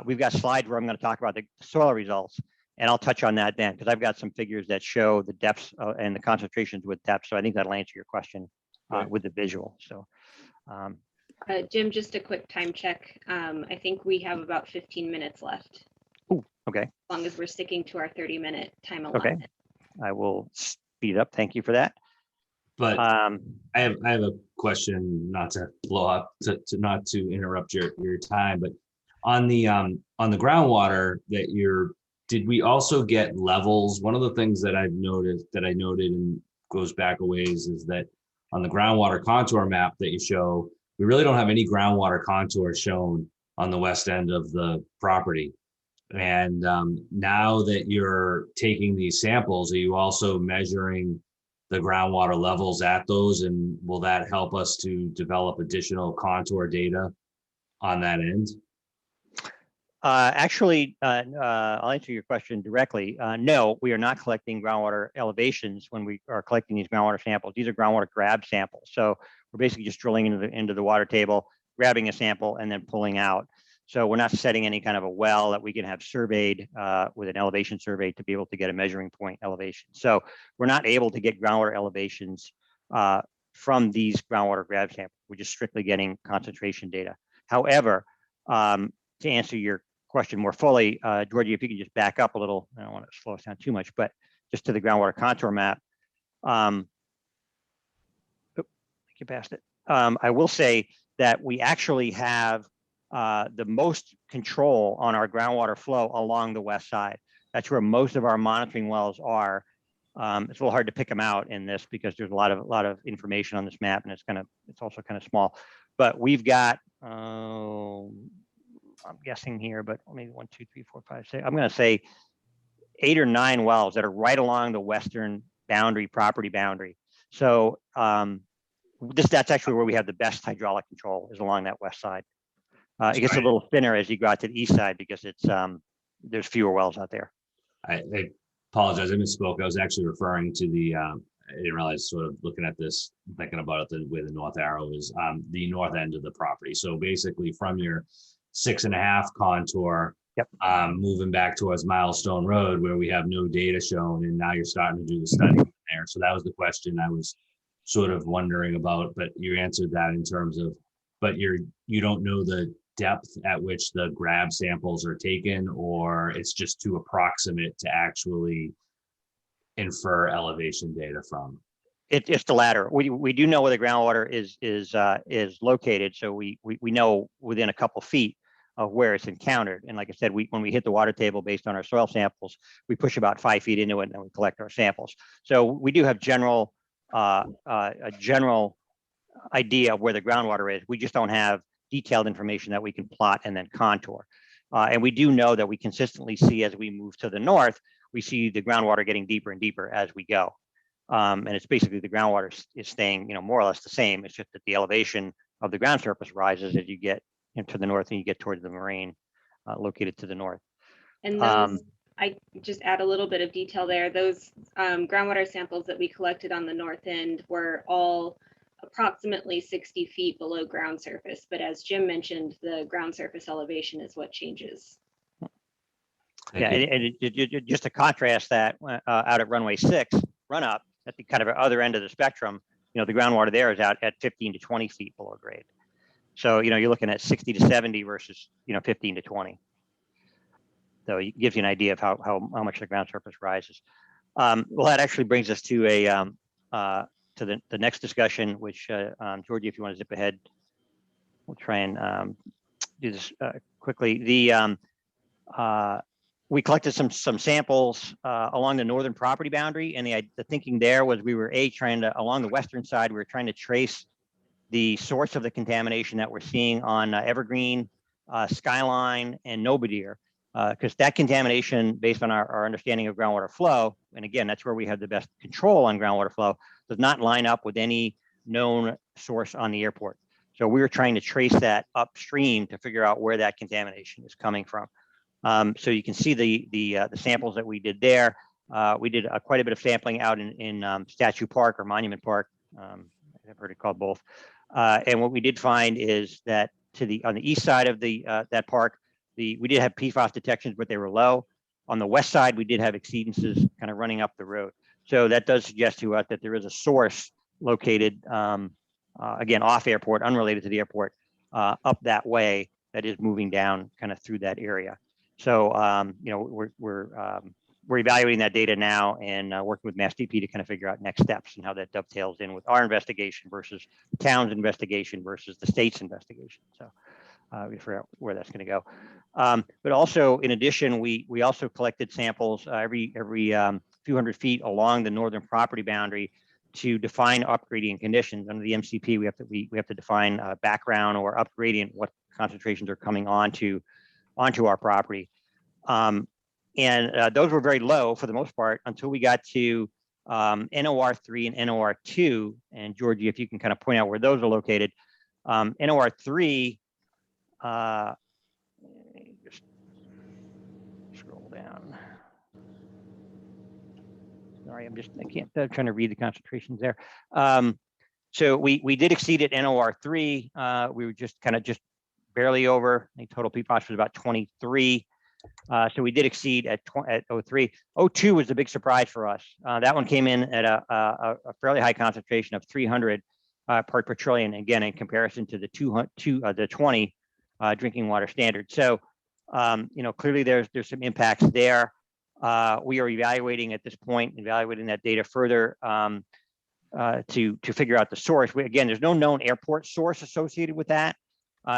We've got slides where I'm going to talk about the soil results, and I'll touch on that then, because I've got some figures that show the depths and the concentrations with depth. So I think that'll answer your question with the visual. So, Jim, just a quick time check. I think we have about 15 minutes left. Oh, okay. As long as we're sticking to our 30-minute time Okay. allotment. I will speed up. Thank you for that. But I have a question, not to blow up, not to interrupt your time, but on the groundwater that did we also get levels? One of the things that I noted and goes back a ways is that on the groundwater contour map that you show, we really don't have any groundwater contour shown on the west end of the property. And now that you're taking these samples, are you also measuring the groundwater levels at those, and will that help us to develop additional contour data on that end? Actually, I'll answer your question directly. No, we are not collecting groundwater elevations when we are collecting these groundwater samples. These are groundwater grab samples. So we're basically just drilling into the water table, grabbing a sample, and then pulling out. So we're not setting any kind of a well that we can have surveyed with an elevation survey to be able to get a measuring point elevation. So we're not able to get groundwater elevations from these groundwater grab samples. We're just strictly getting concentration data. However, to answer your question more fully, Georgie, if you could just back up a little, I don't want to slow us down too much, but just to the groundwater contour map. Get past it. I will say that we actually have the most control on our groundwater flow along the west side. That's where most of our monitoring wells are. It's a little hard to pick them out in this because there's a lot of information on this map, and it's also kind of small. But we've got, I'm guessing here, but maybe 1, 2, 3, 4, 5, 6. I'm going to say 8 or 9 wells that are right along the western property boundary. So that's actually where we have the best hydraulic control, is along that west side. It gets a little thinner as you go out to the east side because it's there's fewer wells out there. I apologize, I misspoke. I was actually referring to the, I didn't realize, sort of looking at this, thinking about it, the way the north arrow is, the north end of the property. So basically from your 6.5 contour, yep, moving back towards Milestone Road, where we have no data shown, and now you're starting to do the study there. So that was the question I was sort of wondering about, but you answered that in terms of, but you don't know the depth at which the grab samples are taken, or it's just too approximate to actually infer elevation data from? It's the latter. We do know where the groundwater is located, so we know within a couple feet of where it's encountered. And like I said, when we hit the water table based on our soil samples, we push about 5 feet into it and then we collect our samples. So we do have a general idea of where the groundwater is. We just don't have detailed information that we can plot and then contour. And we do know that we consistently see, as we move to the north, we see the groundwater getting deeper and deeper as we go. And it's basically the groundwater is staying, more or less the same. It's just that the elevation of the ground surface rises as you get into the north and you get towards the moraine located to the north. And those, I just add a little bit of detail there. Those groundwater samples that we collected on the north end were all approximately 60 feet below ground surface. But as Jim mentioned, the ground surface elevation is what changes. Yeah, and just to contrast that, out at runway 6, run up at the kind of other end of the spectrum, the groundwater there is out at 15 to 20 feet below grade. So, you're looking at 60 to 70 versus, 15 to 20. So it gives you an idea of how much the ground surface rises. Well, that actually brings us to the next discussion, which, Georgie, if you want to zip ahead, we'll try and do this quickly. We collected some samples along the northern property boundary, and the thinking there was we were trying to, along the western side, we were trying to trace the source of the contamination that we're seeing on Evergreen, Skyline, and Nobadeer, because that contamination, based on our understanding of groundwater flow, and again, that's where we have the best control on groundwater flow, does not line up with any known source on the airport. So we were trying to trace that upstream to figure out where that contamination is coming from. So you can see the samples that we did there. We did quite a bit of sampling out in Statue Park or Monument Park. I've heard it called both. And what we did find is that on the east side of that park, we did have PFAS detections, but they were low. On the west side, we did have exceedances kind of running up the road. So that does suggest to us that there is a source located, again, off airport, unrelated to the airport, up that way, that is moving down kind of through that area. So, we're evaluating that data now and working with Mass DP to kind of figure out next steps and how that dovetails in with our investigation versus the town's investigation versus the state's investigation. So we figure out where that's going to go. But also, in addition, we also collected samples every few hundred feet along the northern property boundary to define upgradient conditions. Under the MCP, we have to define background or upgradient, what concentrations are coming onto our property. And those were very low for the most part until we got to NOR3 and NOR2. And Georgie, if you can kind of point out where those are located. NOR3, just scroll down. Sorry, I'm trying to read the concentrations there. So we did exceed at NOR3. We were just barely over. I think total PFAS was about 23. So we did exceed at 03. 02 was the big surprise for us. That one came in at a fairly high concentration of 300 part per trillion, again, in comparison to the 20 drinking water standard. So, clearly there's some impacts there. We are evaluating at this point, that data further. to figure out the source. Again, there's no known airport source associated with that.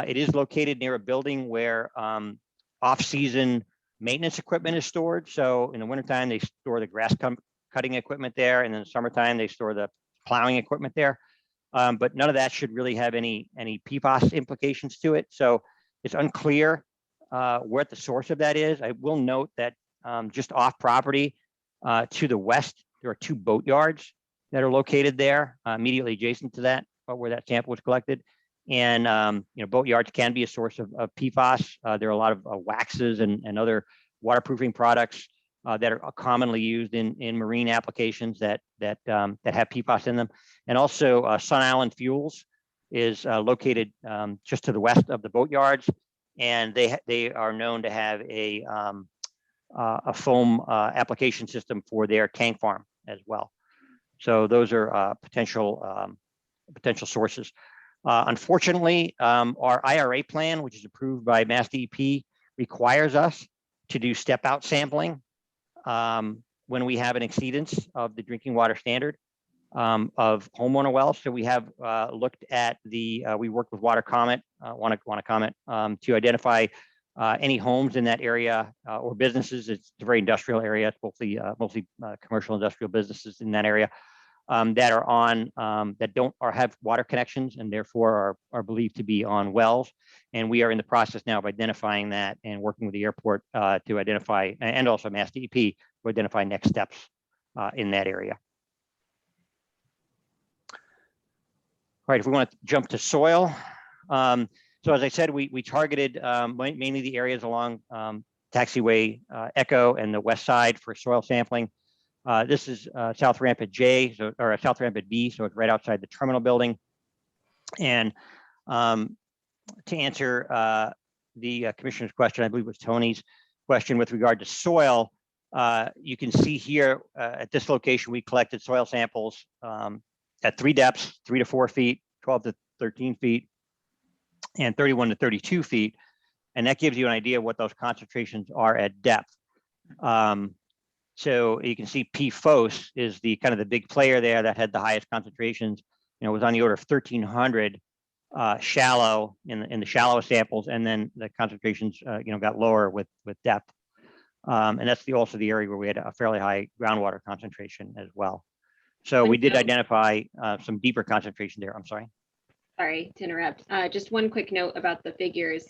It is located near a building where off-season maintenance equipment is stored. So in the wintertime, they store the grass cutting equipment there, and in the summertime, they store the plowing equipment there. But none of that should really have any PFAS implications to it. So it's unclear what the source of that is. I will note that just off property to the west, there are 2 boatyards that are located there immediately adjacent to that, where that sample was collected. And boatyards can be a source of PFAS. There are a lot of waxes and other waterproofing products that are commonly used in marine applications that have PFAS in them. And also Sun Island Fuels is located just to the west of the boatyards, and they are known to have a foam application system for their tank farm as well. So those are potential sources. Unfortunately, our IRA plan, which is approved by Mass DEP, requires us to do step-out sampling when we have an exceedance of the drinking water standard of homeowner wells. So we have looked at we worked with Water Comment, to identify any homes in that area or businesses. It's a very industrial area. It's mostly commercial industrial businesses in that area that are on that don't or have water connections and therefore are believed to be on wells. And we are in the process now of identifying that and working with the airport to identify, and also Mass DEP, to identify next steps in that area. All right, if we want to jump to soil. So as I said, we targeted mainly the areas along Taxiway Echo and the west side for soil sampling. This is South Rampart J, or South Rampart B, so it's right outside the terminal building. And to answer the commissioner's question, I believe it was Tony's question with regard to soil, you can see here at this location, we collected soil samples at 3 depths, 3 to 4 feet, 12 to 13 feet, and 31 to 32 feet. And that gives you an idea of what those concentrations are at depth. So you can see PFOS is the kind of the big player there that had the highest concentrations. It was on the order of 1,300 shallow in the shallow samples, and then the concentrations got lower with depth. And that's also the area where we had a fairly high groundwater concentration as well. So we did identify some deeper concentration there. I'm sorry. Sorry to interrupt. Just one quick note about the figures.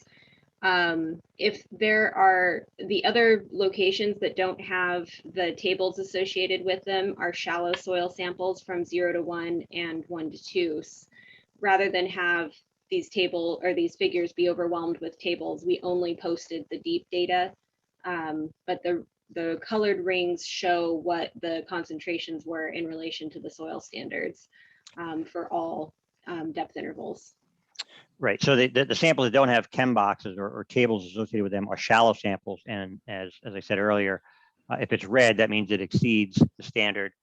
If there are the other locations that don't have the tables associated with them are shallow soil samples from 0 to 1 and 1 to 2. Rather than have these figures be overwhelmed with tables, we only posted the deep data. But the colored rings show what the concentrations were in relation to the soil standards for all depth intervals. Right. So the samples that don't have chem boxes or tables associated with them are shallow samples. And as I said earlier, if it's red, that means it exceeds the standard.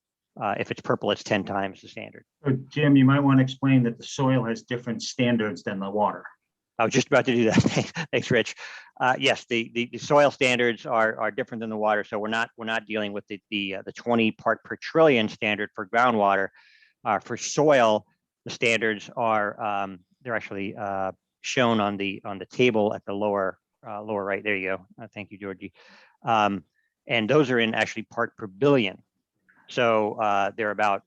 If it's purple, it's 10 times the standard. So Jim, you might want to explain that the soil has different standards than the water. I was just about to do that. Thanks, Rich. Yes, the soil standards are different than the water. So we're not dealing with the 20 part per trillion standard for groundwater. For soil, the standards are they're actually shown on the table at the lower right. There you go. Thank you, Georgie. And those are in actually part per billion. So they're about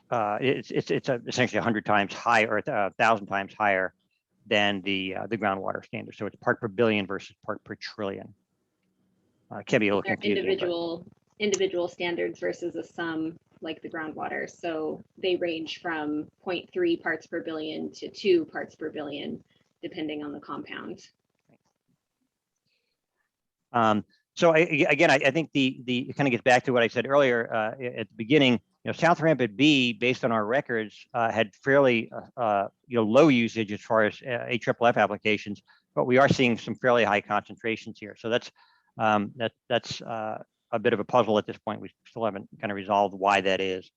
it's essentially 100 times higher, or 1,000 times higher than the groundwater standard. So it's part per billion versus part per trillion. Can be a little confusing. Individual standards versus a sum like the groundwater. So they range from 0.3 parts per billion to 2 parts per billion, depending on the compound. So I think it kind of gets back to what I said earlier at the beginning. South Rampart B, based on our records, had fairly low usage as far as AFFF applications, but we are seeing some fairly high concentrations here. So that's a bit of a puzzle at this point. We still haven't kind of resolved why that is.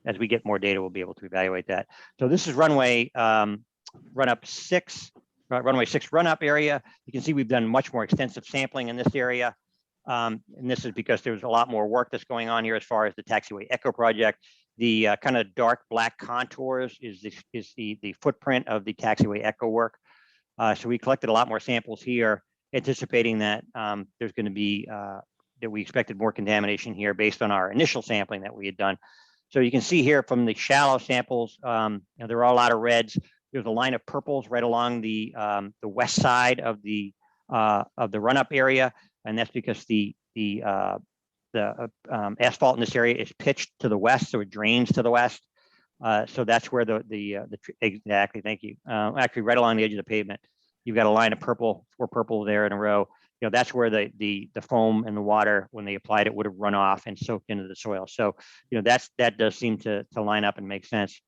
As we get more data, we'll be able to evaluate that. So this is runway run-up 6, runway 6 run-up area. You can see we've done much more extensive sampling in this area. And this is because there's a lot more work that's going on here as far as the Taxiway Echo project. The kind of dark black contours is the footprint of the Taxiway Echo work. So we collected a lot more samples here, anticipating that there's going to be, that we expected more contamination here based on our initial sampling that we had done. So you can see here from the shallow samples, there are a lot of reds. There's a line of purples right along the west side of the run-up area, and that's because the asphalt in this area is pitched to the west, so it drains to the west. So that's where exactly, thank you. Actually, right along the edge of the pavement, you've got a line of purple, 4 purple there in a row. That's where the foam and the water, when they applied it, would have run off and soaked into the soil. So, that does seem to line up and make sense.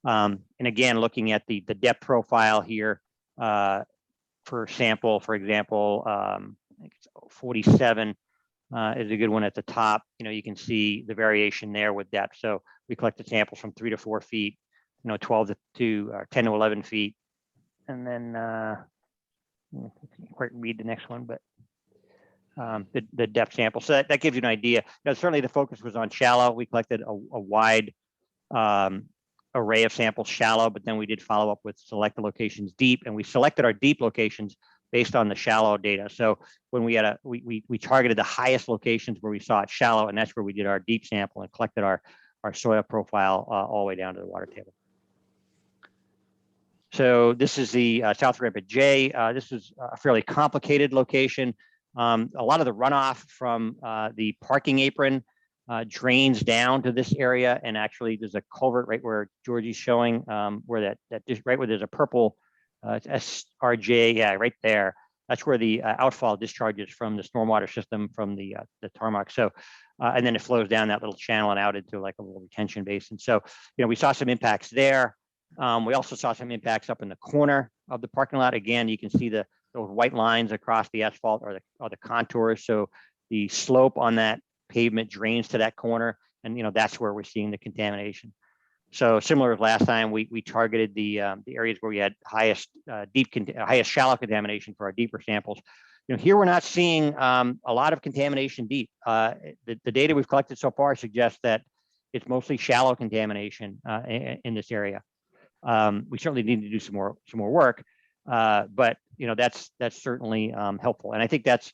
And again, looking at the depth profile here for sample, for example, I think it's 47 is a good one at the top. You can see the variation there with depth. So we collected samples from 3 to 4 feet, 12 to 10 to 11 feet, and then I can't quite read the next one, but the depth sample. So that gives you an idea. Certainly the focus was on shallow. We collected a wide array of samples shallow, but then we did follow up with select the locations deep, and we selected our deep locations based on the shallow data. So when we had we targeted the highest locations where we saw it shallow, and that's where we did our deep sample and collected our soil profile all the way down to the water table. So this is the South Rampart J. This is a fairly complicated location. A lot of the runoff from the parking apron drains down to this area, and actually there's a culvert right where Georgie's showing, where right where there's a purple SRJ, yeah, right there. That's where the outfall discharges from the stormwater system from the tarmac. So, and then it flows down that little channel and out into like a little retention basin. So, we saw some impacts there. We also saw some impacts up in the corner of the parking lot. Again, you can see those white lines across the asphalt are the contours. So the slope on that pavement drains to that corner, and that's where we're seeing the contamination. So similar as last time, we targeted the areas where we had highest shallow contamination for our deeper samples. Here we're not seeing a lot of contamination deep. The data we've collected so far suggests that it's mostly shallow contamination in this area. We certainly need to do some more work, but that's certainly helpful, and I think that's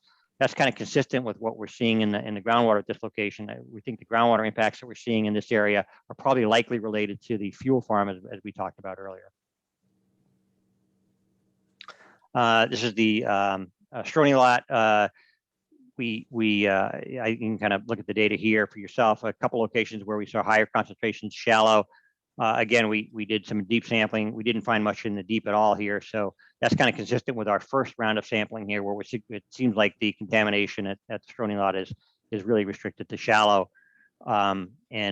kind of consistent with what we're seeing in the groundwater at this location. We think the groundwater impacts that we're seeing in this area are probably likely related to the fuel farm, as we talked about earlier. This is the Stroney lot. You can kind of look at the data here for yourself. A couple locations where we saw higher concentrations shallow. Again, we did some deep sampling. We didn't find much in the deep at all here. So that's kind of consistent with our first round of sampling here, where it seems like the contamination at the Stroney lot is really restricted to shallow. And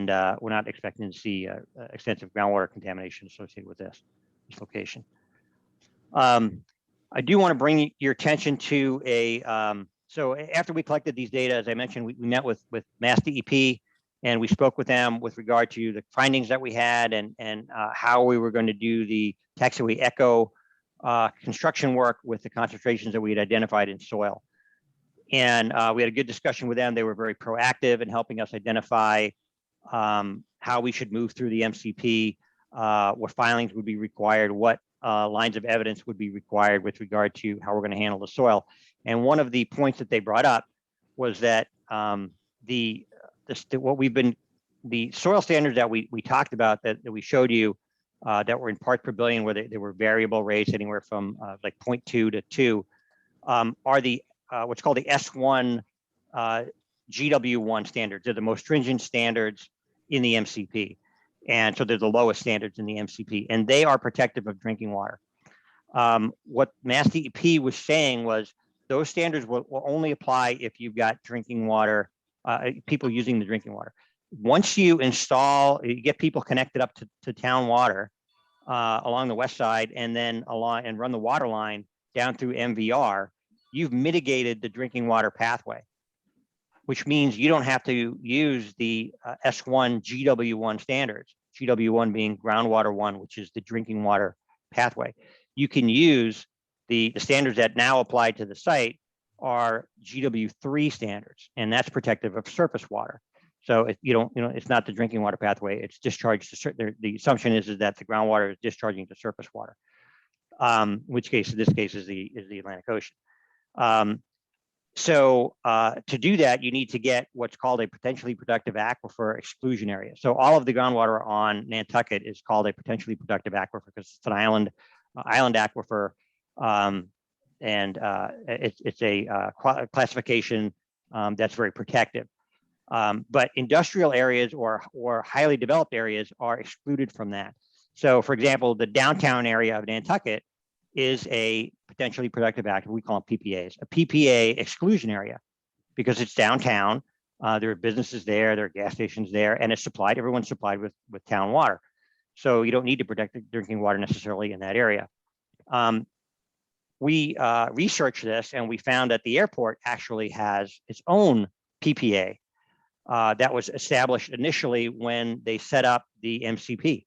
we're not expecting to see extensive groundwater contamination associated with this location. I do want to bring your attention to so after we collected these data, as I mentioned, we met with Mass DEP, and we spoke with them with regard to the findings that we had and how we were going to do the Taxiway Echo construction work with the concentrations that we had identified in soil. And we had a good discussion with them. They were very proactive in helping us identify how we should move through the MCP, what filings would be required, what lines of evidence would be required with regard to how we're going to handle the soil. And one of the points that they brought up was that the soil standards that we talked about, that we showed you, that were in parts per billion, where they were variable rates anywhere from like 0.2 to 2, are the what's called the S1 GW1 standards. They're the most stringent standards in the MCP. And so they're the lowest standards in the MCP, and they are protective of drinking water. What Mass DEP was saying was those standards will only apply if you've got drinking water, people using the drinking water. Once you get people connected up to town water along the west side, and then run the water line down through MVR, you've mitigated the drinking water pathway, which means you don't have to use the S1 GW1 standards, GW1 being groundwater 1, which is the drinking water pathway. You can use the standards that now apply to the site are GW3 standards, and that's protective of surface water. So if you don't, it's not the drinking water pathway, it's discharged to certain, the assumption is that the groundwater is discharging to surface water. In which case, in this case, is the Atlantic Ocean. To do that, you need to get what's called a potentially productive aquifer exclusion area. So all of the groundwater on Nantucket is called a potentially productive aquifer because it's an island aquifer, and it's a classification that's very protective. But industrial areas or highly developed areas are excluded from that. So, for example, the downtown area of Nantucket is a potentially productive aquifer. We call them PPAs, a PPA exclusion area, because it's downtown. There are businesses there, there are gas stations there, and it's supplied. Everyone's supplied with town water, so you don't need to protect the drinking water necessarily in that area. We researched this, and we found that the airport actually has its own PPA that was established initially when they set up the MCP.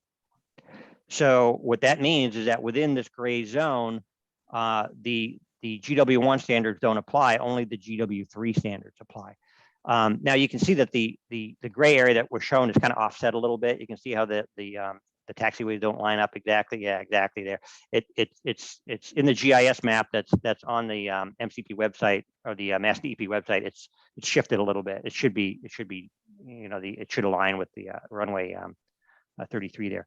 So what that means is that within this gray zone, the GW1 standards don't apply, only the GW3 standards apply. Now you can see that the gray area that we're showing is kind of offset a little bit. You can see how the taxiways don't line up exactly. Yeah, exactly there. It's in the GIS map that's on the MCP website or the Mass DEP website. It's shifted a little bit. It should be it should align with the runway 33 there.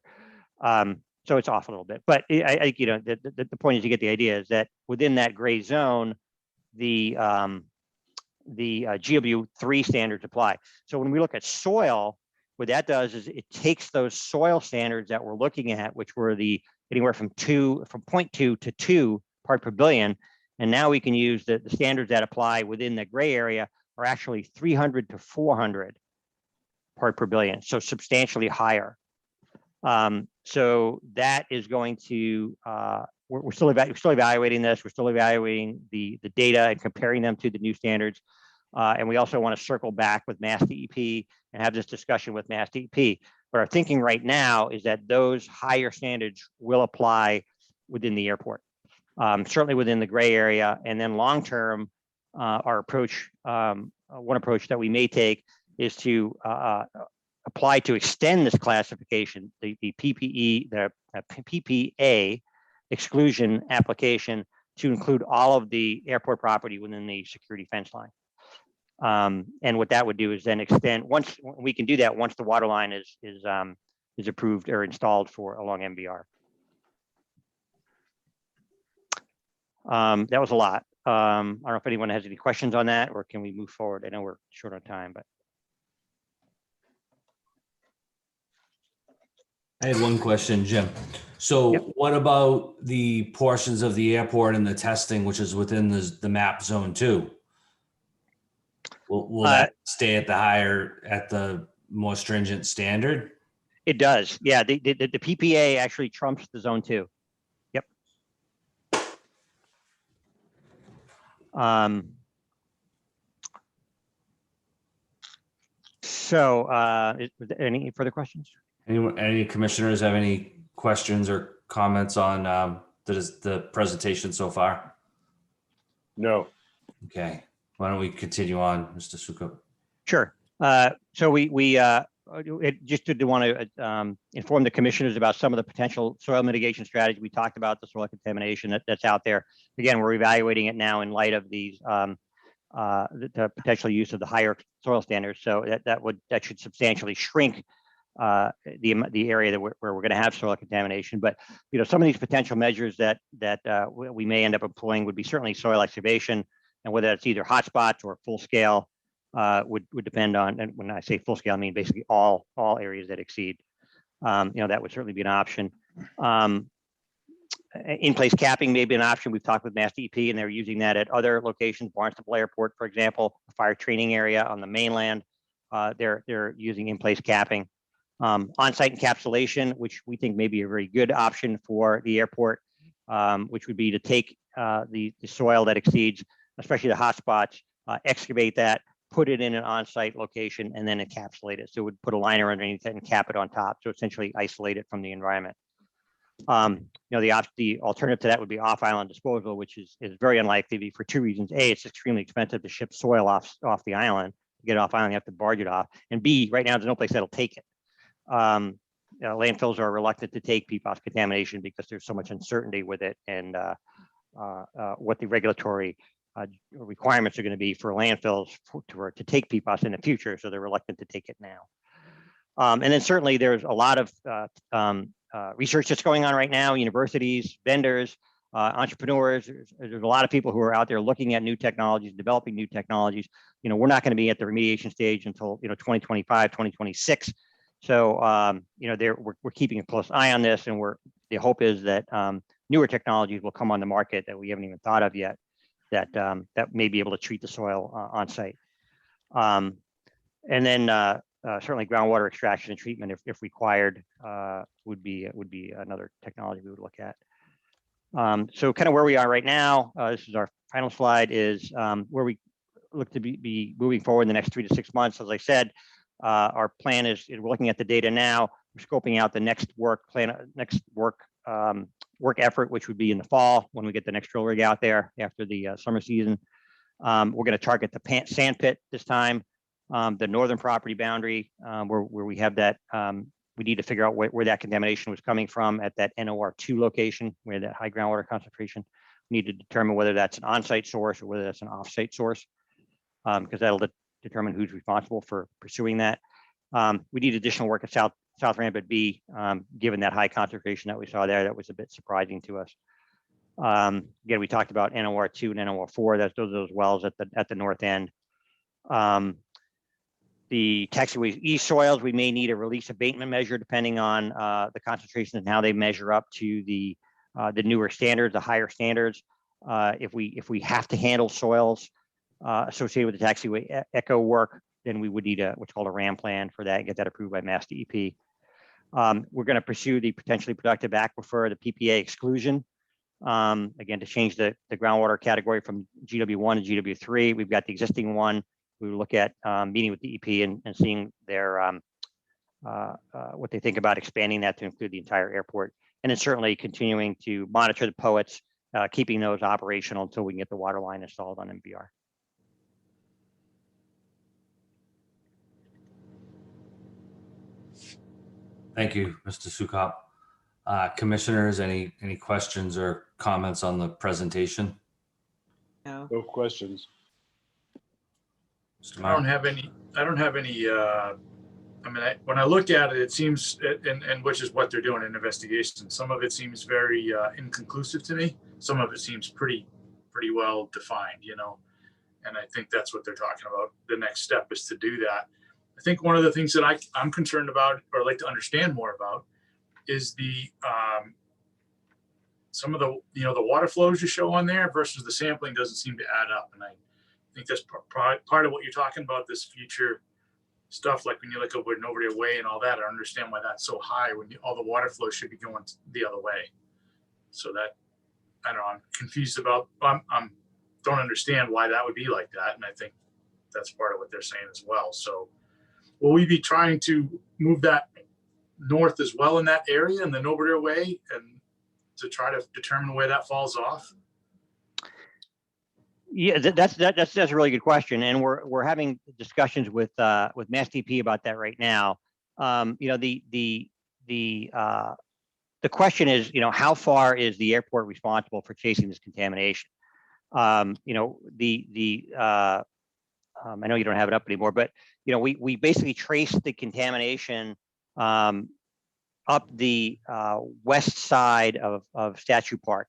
So it's off a little bit, but I think the point is, you get the idea, is that within that gray zone, the GW3 standards apply. So when we look at soil, what that does is it takes those soil standards that we're looking at, which were anywhere from 0.2 to 2 part per billion, and now we can use the standards that apply within the gray area are actually 300 to 400 part per billion, so substantially higher. So that is going to, we're still evaluating this. We're still evaluating the data and comparing them to the new standards. And we also want to circle back with Mass DEP and have this discussion with Mass DEP. But our thinking right now is that those higher standards will apply within the airport, certainly within the gray area. And then long-term, our approach, one approach that we may take is to apply to extend this classification, the PPA exclusion application, to include all of the airport property within the security fence line. And what that would do is then extend, once we can do that, once the water line is approved or installed along MBR. That was a lot. I don't know if anyone has any questions on that, or can we move forward? I know we're short on time, but. I had one question, Jim. So what about the portions of the airport and the testing, which is within the map zone 2? Will that stay at the more stringent standard? It does. Yeah, the PPA actually trumps the zone 2. Yep. Any further questions? Any commissioners have any questions or comments on the presentation so far? No. Okay, why don't we continue on, Mr. Sukup? Sure. So we just did want to inform the commissioners about some of the potential soil mitigation strategy. We talked about the soil contamination that's out there. Again, we're evaluating it now in light of these the potential use of the higher soil standards. So that should substantially shrink the area where we're going to have soil contamination. But some of these potential measures that we may end up employing would be certainly soil excavation, and whether it's either hotspots or full scale would depend on. And when I say full scale, I mean basically all areas that exceed. That would certainly be an option. In-place capping may be an option. We've talked with Mass DEP, and they're using that at other locations. Barnstable Airport, for example, a fire training area on the mainland. They're using in-place capping. On-site encapsulation, which we think may be a very good option for the airport, which would be to take the soil that exceeds, especially the hotspots, excavate that, put it in an on-site location, and then encapsulate it. So it would put a liner underneath it and cap it on top, so essentially isolate it from the environment. The alternative to that would be off-island disposal, which is very unlikely for two reasons. A, it's extremely expensive to ship soil off the island. To get it off island, you have to barge it off. And B, right now, there's no place that'll take it. Landfills are reluctant to take PFAS contamination because there's so much uncertainty with it and what the regulatory requirements are going to be for landfills to take PFAS in the future. So they're reluctant to take it now. And then certainly there's a lot of research that's going on right now, universities, vendors, entrepreneurs. There's a lot of people who are out there looking at new technologies, developing new technologies. We're not going to be at the remediation stage until 2025, 2026. So we're keeping a close eye on this, and the hope is that newer technologies will come on the market that we haven't even thought of yet, that may be able to treat the soil on site. And then certainly groundwater extraction and treatment, if required, would be another technology we would look at. So kind of where we are right now, this is our final slide, is where we look to be moving forward in the next 3 to 6 months. As I said, our plan is we're looking at the data now. We're scoping out the next work effort, which would be in the fall when we get the next drill rig out there after the summer season. We're going to target the sand pit this time, the northern property boundary where we have that. We need to figure out where that contamination was coming from at that NOR2 location, where that high groundwater concentration. We need to determine whether that's an on-site source or whether that's an off-site source, because that'll determine who's responsible for pursuing that. We need additional work at South Rampart B, given that high concentration that we saw there. That was a bit surprising to us. Again, we talked about NOR2 and NOR4. Those are those wells at the north end. The taxiway east soils, we may need a release abatement measure depending on the concentration and how they measure up to the newer standards, the higher standards. If we have to handle soils associated with the taxiway echo work, then we would need what's called a RAM plan for that and get that approved by Mass DEP. We're going to pursue the potentially productive aquifer, the PPA exclusion. Again, to change the groundwater category from GW1 to GW3. We've got the existing one. We will look at meeting with DEP and seeing their what they think about expanding that to include the entire airport. And then certainly continuing to monitor the POETs, keeping those operational until we can get the water line installed on MVR. Thank you, Mr. Sukop. Commissioners, any questions or comments on the presentation? No. No questions. Mr. I Meyer? don't have any, I mean, when I look at it, it seems, and which is what they're doing, an investigation. Some of it seems very inconclusive to me. Some of it seems pretty well defined, and I think that's what they're talking about. The next step is to do that. I think one of the things that I'm concerned about, or like to understand more about, is the some of the the water flows you show on there versus the sampling doesn't seem to add up, and I think that's part of what you're talking about, this future stuff. Like when you look over Novaria Way and all that, I understand why that's so high when all the water flow should be going the other way. So that, I don't know, I'm confused about, don't understand why that would be like that. And I think that's part of what they're saying as well. So will we be trying to move that north as well in that area in the Novaria Way and to try to determine where that falls off? Yeah, that's a really good question, and we're having discussions with Mass DEP about that right now. The question is, how far is the airport responsible for chasing this contamination? I know you don't have it up anymore, but we basically traced the contamination up the west side of Statue Park.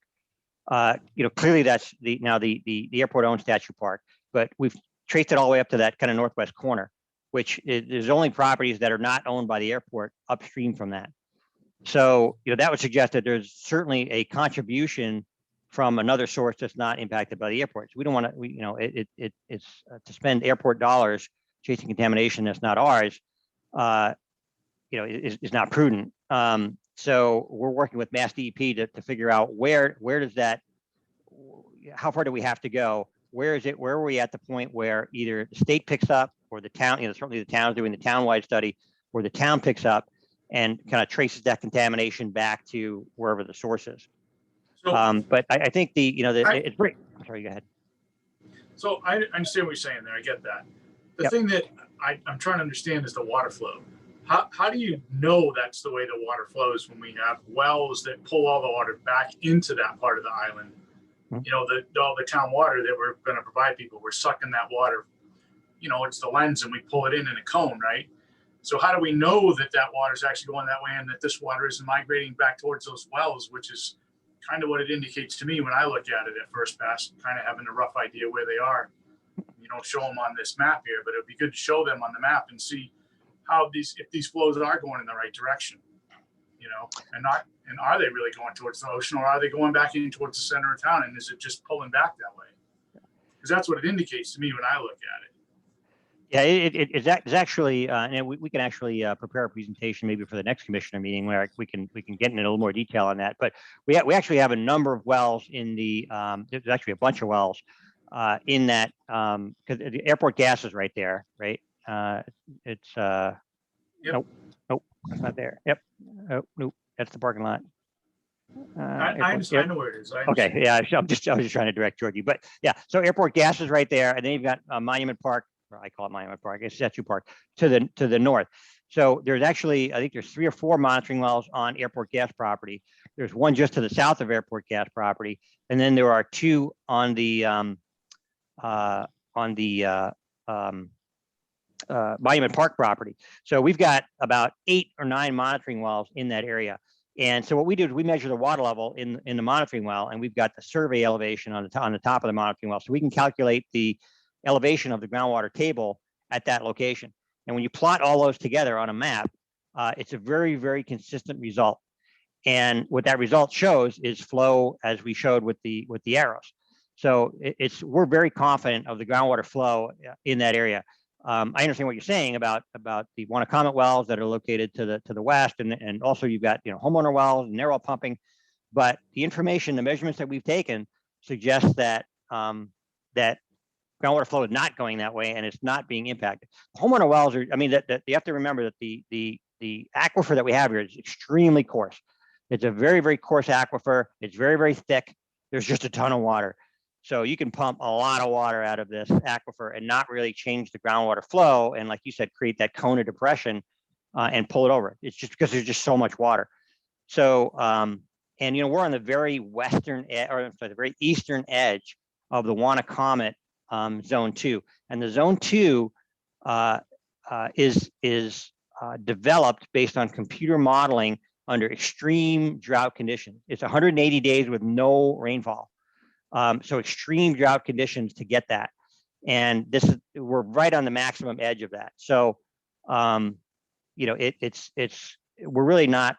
Clearly that's the airport owns Statue Park, but we've traced it all the way up to that kind of northwest corner, which there's only properties that are not owned by the airport upstream from that. So, that would suggest that there's certainly a contribution from another source that's not impacted by the airport. So we don't want to, it's to spend airport dollars chasing contamination that's not ours, is not prudent. So we're working with Mass DEP to figure out where does that, how far do we have to go? Where are we at the point where either the state picks up or the town, certainly the town's doing the townwide study, or the town picks up and kind of traces that contamination back to wherever the source is. So, But I think it's great. I'm sorry, go ahead. so I understand what you're saying there. I get that. The Yep. thing that I'm trying to understand is the water flow. How do you know that's the way the water flows when we have wells that pull all the water back into that part of the island? Mhm. You know, all the town water that we're going to provide people, we're sucking that water. You know, it's the lens and we pull it in a cone, right? So how do we know that that water is actually going that way and that this water is migrating back towards those wells, which is kind of what it indicates to me when I look at it at first pass, kind of having a rough idea where they are. You don't show them on this map here, but it'd be good to show them on the map and see how if these flows are going in the right direction, you know, and are they really going towards the ocean, or are they going back in towards the center of town, and is it just pulling back that way? Because that's what it indicates to me when I look at it. Yeah, it's actually, and we can actually prepare a presentation maybe for the next commissioner meeting where we can get into a little more detail on that. But we actually have a number of wells in the, there's actually a bunch of wells in that, because the airport gas is right there, right? It's, Yep. nope, it's not there. Yep, oh, nope, that's the parking lot. I Airport- understand. yep. I know where it is. Okay, yeah, I was just trying to direct Georgie, but yeah, so airport gas is right there, and then you've got Monument Park, or I call it Monument Park, it's Statue Park, to the north. So there's actually, I think there's 3 or 4 monitoring wells on airport gas property. There's one just to the south of airport gas property, and then there are 2 on the Monument Park property. So we've got about 8 or 9 monitoring wells in that area. And so what we do is we measure the water level in the monitoring well, and we've got the survey elevation on the top of the monitoring well. So we can calculate the elevation of the groundwater table at that location. And when you plot all those together on a map, it's a very, very consistent result. And what that result shows is flow, as we showed with the arrows. So we're very confident of the groundwater flow in that area. I understand what you're saying about the Wannacomet wells that are located to the west, and also you've got homeowner wells and they're all pumping. But the information, the measurements that we've taken suggest that that groundwater flow is not going that way and it's not being impacted. Homeowner wells are, I mean, that you have to remember that the aquifer that we have here is extremely coarse. It's a very, very coarse aquifer. It's very, very thick. There's just a ton of water. So you can pump a lot of water out of this aquifer and not really change the groundwater flow. And like you said, create that cone of depression and pull it over. It's just because there's just so much water. So, and we're on the very the very eastern edge of the Wannacomet zone 2. And the zone 2 is developed based on computer modeling under extreme drought conditions. It's 180 days with no rainfall. So extreme drought conditions to get that. And we're right on the maximum edge of that. So, it's really not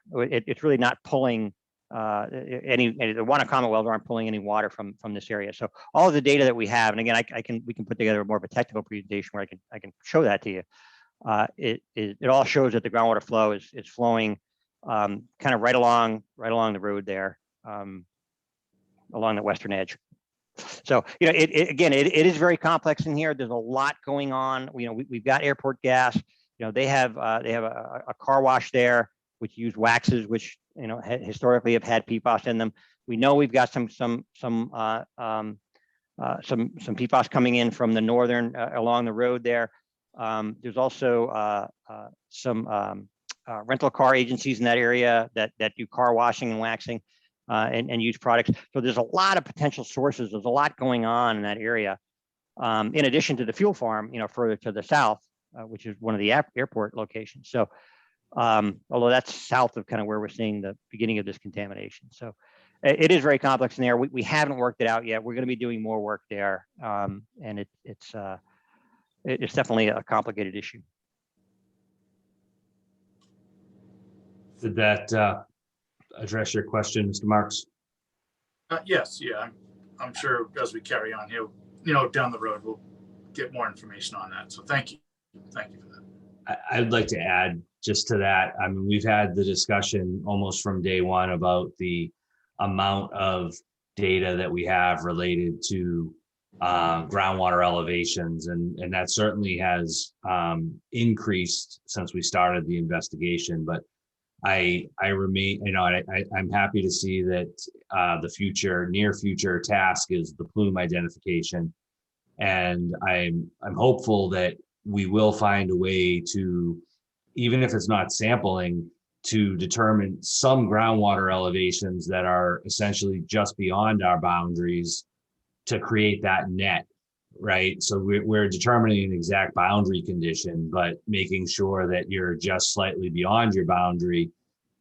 pulling the Wannacomet wells aren't pulling any water from this area. So all of the data that we have, and again, we can put together more of a technical presentation where I can show that to you. It all shows that the groundwater flow is flowing kind of right along the road there, along the western edge. So it is very complex in here. There's a lot going on. We've got airport gas. They have a car wash there, which use waxes, which historically have had PFAS in them. We know we've got some PFAS coming in from the northern along the road there. There's also some rental car agencies in that area that do car washing and waxing and use products. So there's a lot of potential sources. There's a lot going on in that area. In addition to the fuel farm, further to the south, which is one of the airport locations. So although that's south of kind of where we're seeing the beginning of this contamination. So it is very complex in there. We haven't worked it out yet. We're going to be doing more work there. And it's definitely a complicated issue. Did that address your question, Mr. Marks? Yes, yeah, I'm sure as we carry on here, down the road, we'll get more information on that. So thank you for that. I'd like to add just to that. I mean, we've had the discussion almost from day one about the amount of data that we have related to groundwater elevations, and that certainly has increased since we started the investigation. But I remain, I'm happy to see that the near future task is the plume identification. And I'm hopeful that we will find a way to, even if it's not sampling, to determine some groundwater elevations that are essentially just beyond our boundaries to create that net, right? So we're determining an exact boundary condition, but making sure that you're just slightly beyond your boundary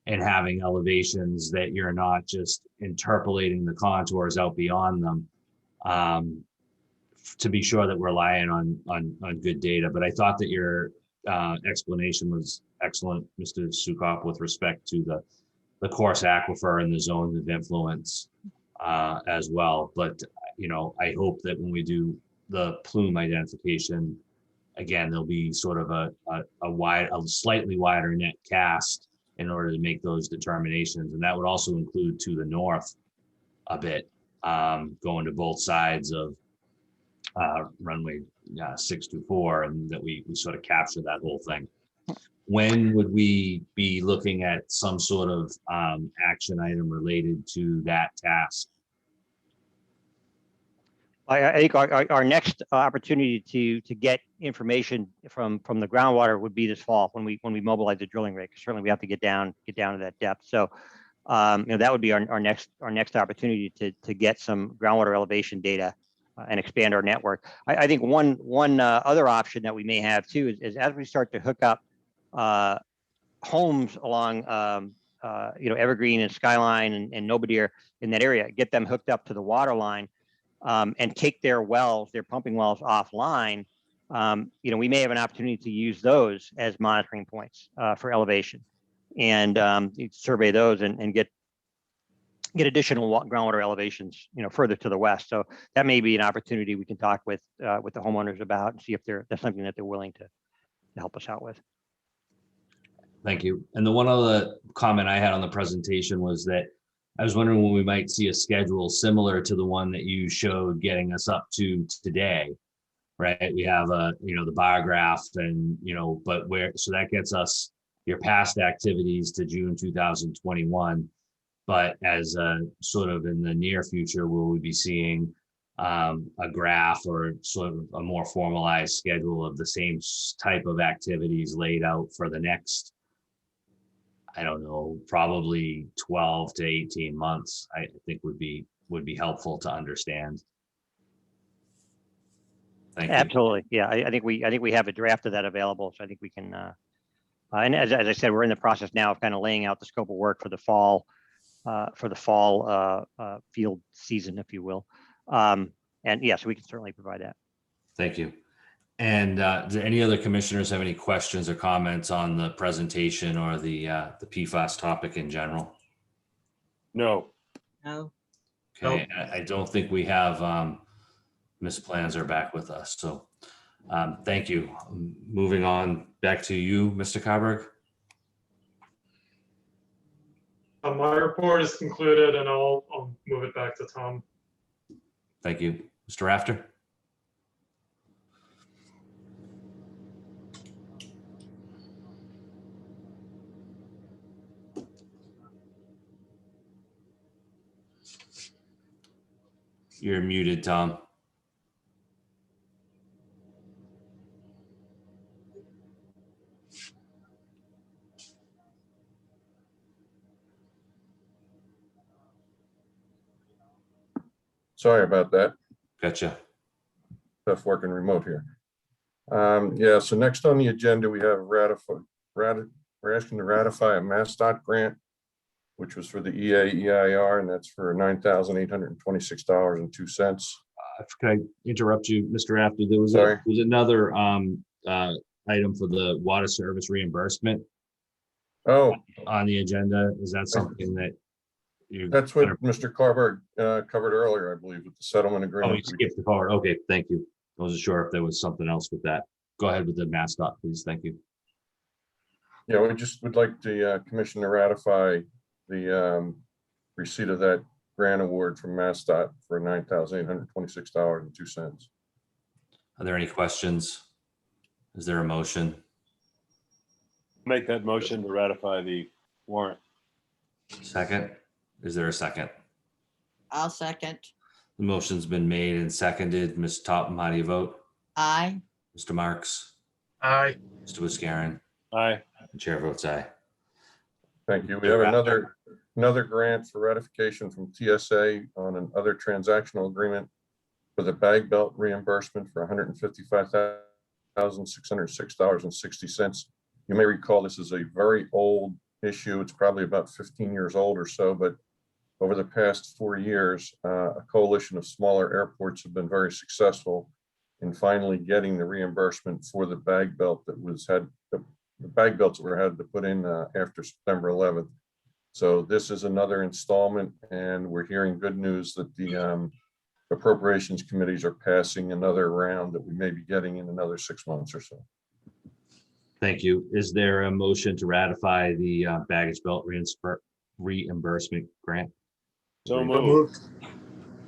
and having elevations that you're not just interpolating the contours out beyond them, to be sure that we're relying on good data. But I thought that your explanation was excellent, Mr. Sukop, with respect to the coarse aquifer and the zones of influence as well. But I hope that when we do the plume identification, again, there'll be sort of a slightly wider net cast in order to make those determinations. And that would also include to the north a bit, going to both sides of runway 624, and that we sort of capture that whole thing. When would we be looking at some sort of action item related to that task? I think our next opportunity to get information from the groundwater would be this fall when we mobilize the drilling rig. Certainly, we have to get down to that depth. So, that would be our next opportunity to get some groundwater elevation data and expand our network. I think one other option that we may have too is as we start to hook up homes along Evergreen and Skyline and Nobodere in that area, get them hooked up to the water line. And take their pumping wells offline, we may have an opportunity to use those as monitoring points for elevation, and survey those and get additional groundwater elevations, further to the west. So that may be an opportunity we can talk with the homeowners about and see if that's something that they're willing to help us out with. Thank you. And the one other comment I had on the presentation was that I was wondering when we might see a schedule similar to the one that you showed getting us up to today, right? We have the bar graph and, so that gets us your past activities to June 2021. But as sort of in the near future, will we be seeing a graph or sort of a more formalized schedule of the same type of activities laid out for the next, I don't know, probably 12 to 18 months, I think would be helpful to understand. Thank you. Absolutely. Yeah, I think we have a draft of that available. So I think we can, and as I said, we're in the process now of kind of laying out the scope of work for the fall field season, if you will. And yes, we can certainly provide that. Thank you. And do any other commissioners have any questions or comments on the presentation or the PFAS topic in general? No. No. Okay, I don't think we have Ms. Planzer back with us. So thank you. Moving on back to you, Mr. Carberg. My report is concluded and I'll move it back to Tom. Thank you. Mr. Rafter? You're muted, Tom. Sorry about that. Gotcha. Tough working remote here. Yeah, so next on the agenda, we have we're asking to ratify a MassDOT grant, which was for the EIR, and that's for $9,826.02. Can I interrupt you, Mr. Rafter? There was another item for the water service reimbursement. Oh, on the agenda. Is that something that you? That's what Mr. Carberg covered earlier, I believe, with the settlement Oh, agreement. you skipped the part. Okay, thank you. I wasn't sure if there was something else with that. Go ahead with the MassDOT, please. Thank you. Yeah, we just would like the commission to ratify the receipt of that grant award from MassDOT for $9,826.02. Are there any questions? Is there a motion? Make that motion to ratify the Warrant. Second, is there a second? I'll second. The motion's been made and seconded. Ms. Topham, how do you vote? Aye. Mr. Marks, Aye. Mr. Buscarin, Aye. the chair votes aye. Thank you. We have another grant for ratification from TSA on another transactional agreement for the bag belt reimbursement for $155,606.60. You may recall this is a very old issue. It's probably about 15 years old or so, but over the past 4 years, a coalition of smaller airports have been very successful in finally getting the reimbursement for the bag belt that the bag belts that were had to put in after September 11th. So this is another installment, and we're hearing good news that the appropriations committees are passing another round that we may be getting in another 6 months or so. Thank you. Is there a motion to ratify the baggage belt reimbursement grant? So moved.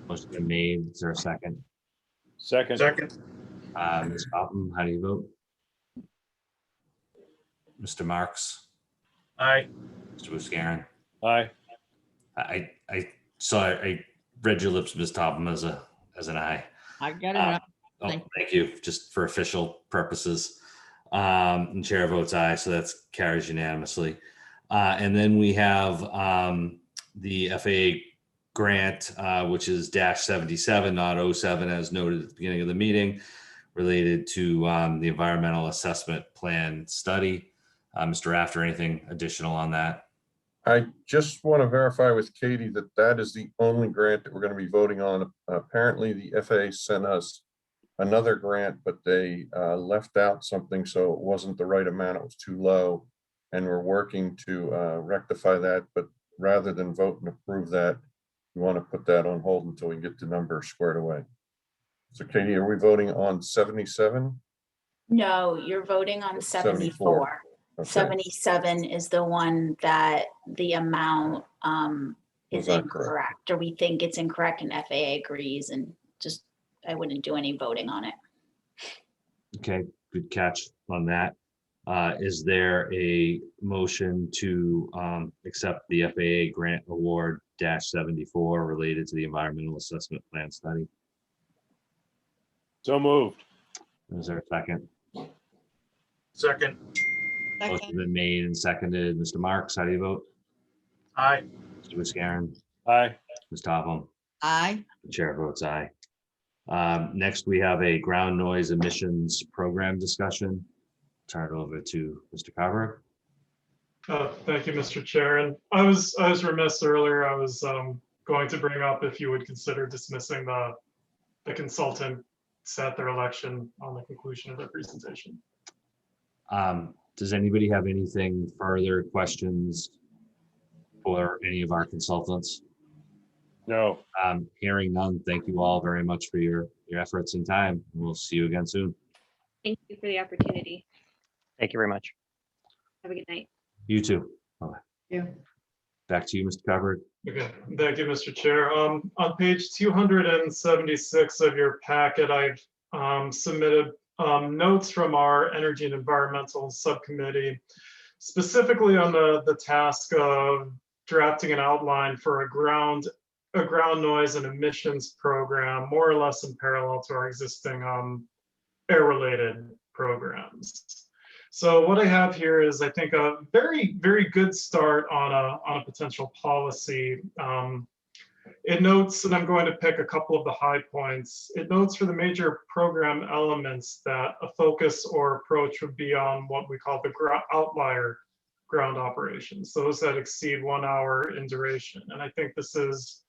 Motion been made. Is there a second? Second. Second. Ms. Topham, how do you vote? Mr. Marks, Aye. Mr. Buscarin. Aye. I saw, I read your lips, Ms. Topham, as an aye. I got it. Uh, up. Oh, Thank thank you, just for official purposes. And chair votes aye, so that's carries unanimously. And then we have the FAA grant, which is -77, not 07, as noted at the beginning of the meeting, related to the environmental assessment plan study. Mr. Rafter, anything additional on that? I just want to verify with Katie that that is the only grant that we're going to be voting on. Apparently, the FAA sent us another grant, but they left out something, so it wasn't the right amount. It was too low, and we're working to rectify that. But rather than vote and approve that, we want to put that on hold until we get the number squared away. So, Katie, are we voting on 77? No, you're voting on 74. Okay. 77 is the one that the amount is Was not correct. incorrect, or we think it's incorrect, and FAA agrees, and just, I wouldn't do any voting on it. Okay, good catch on that. Is there a motion to accept the FAA grant award -74 related to the environmental assessment plan study? So moved. Is there a second? Second. Motion Second. been made and seconded. Mr. Marks, how do you vote? Aye. Mr. Buscarin, Aye. Ms. Topham, Aye. the chair votes aye. Next, we have a ground noise emissions program discussion. Turn it over to Mr. Carver. Thank you, Mr. Chair. And I was remiss earlier. I was going to bring up if you would consider dismissing the consultant at their election on the conclusion of their presentation. Does anybody have anything further questions for any of our consultants? No. Hearing none, thank you all very much for your efforts and time. We'll see you again soon. Thank you for the opportunity. Thank you very much. Have a good night. You too. Bye-bye. Yeah. Back to you, Mr. Covered. Okay, thank you, Mr. Chair. On page 276 of your packet, I've submitted notes from our Energy and Environmental Subcommittee, specifically on the task of drafting an outline for a ground noise and emissions program, more or less in parallel to our existing air-related programs. So what I have here is, I think, a very, very good start on a potential policy. It notes, and I'm going to pick a couple of the high points. It notes for the major program elements that a focus or approach would be on what we call the outlier ground operations, those that exceed 1 hour in duration. And I think this is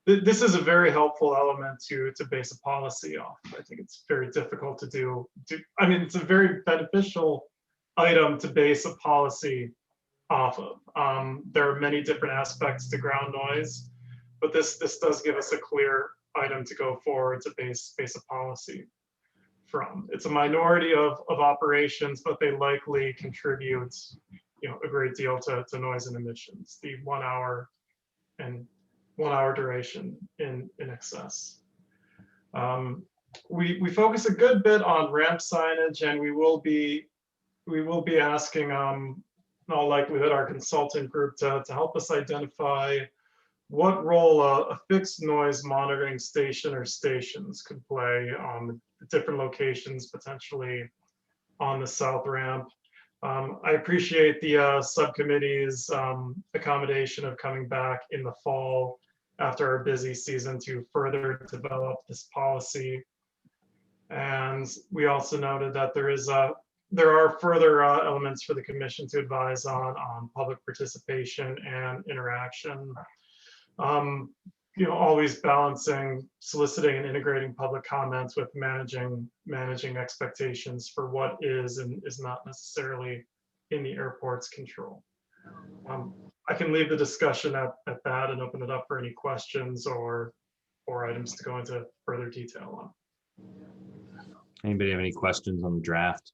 a very helpful element to base a policy off. I think it's very difficult to do. I mean, it's a very beneficial item to base a policy off of. There are many different aspects to ground noise, but this does give us a clear item to go forward to base a policy from. It's a minority of operations, but they likely contribute, a great deal to noise and emissions. The 1 hour and 1 hour duration in excess. We focus a good bit on ramp signage, and we will be asking in all likelihood, our consultant group to help us identify what role a fixed noise monitoring station or stations could play on the different locations, potentially on the south ramp. I appreciate the subcommittee's accommodation of coming back in the fall after our busy season to further develop this policy. And we also noted that there are further elements for the commission to advise on public participation and interaction. Always balancing, soliciting and integrating public comments with managing expectations for what is and is not necessarily in the airport's control. I can leave the discussion at that and open it up for any questions or items to go into further detail on. Anybody have any questions on the draft?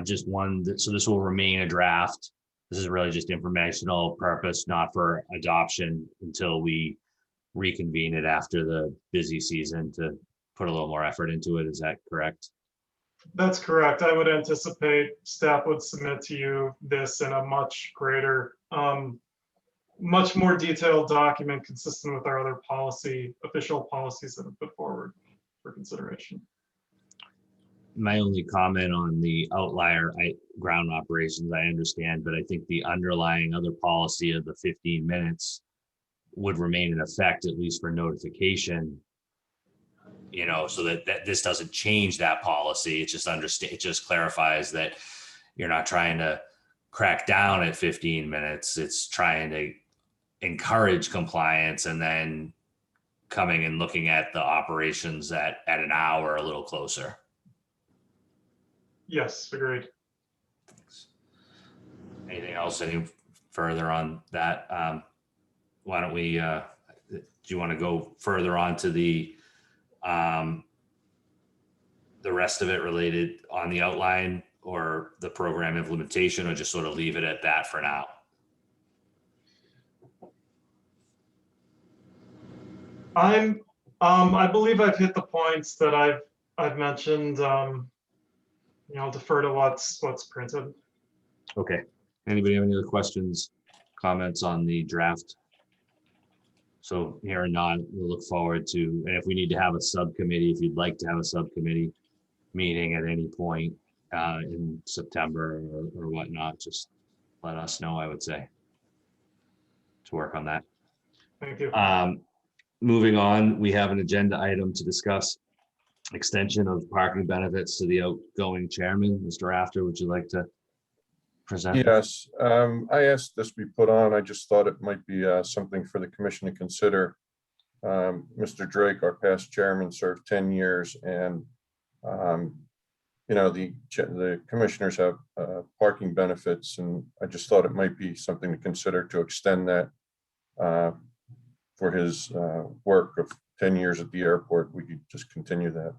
Just one, so this will remain a draft. This is really just informational purpose, not for adoption until we reconvene it after the busy season to put a little more effort into it. Is that correct? That's correct. I would anticipate staff would submit to you this in a much greater, much more detailed document consistent with our other official policies that have put forward for consideration. My only comment on the outlier ground operations, I understand, but I think the underlying other policy of the 15 minutes would remain in effect, at least for notification, so that this doesn't change that policy. It just clarifies that you're not trying to crack down at 15 minutes. It's trying to encourage compliance and then coming and looking at the operations at an hour a little closer. Yes, agreed. Thanks. Anything else? Any further on that? Why don't we, do you want to go further on to the rest of it related on the outline or the program implementation, or just sort of leave it at that for now? I believe I've hit the points that I've mentioned. I'll defer to what's printed. Okay. Anybody have any other questions, comments on the draft? So here and none, we'll look forward to, and if we need to have a subcommittee, if you'd like to have a subcommittee meeting at any point in September or whatnot, just let us know, I would say, to work on that. Thank you. Moving on, we have an agenda item to discuss extension of parking benefits to the outgoing chairman. Mr. Rafter, would you like to present? Yes, I asked this be put on. I just thought it might be something for the commission to consider. Mr. Drake, our past chairman, served 10 years, and the commissioners have parking benefits, and I just thought it might be something to consider to extend that for his work of 10 years at the airport. We could just continue that.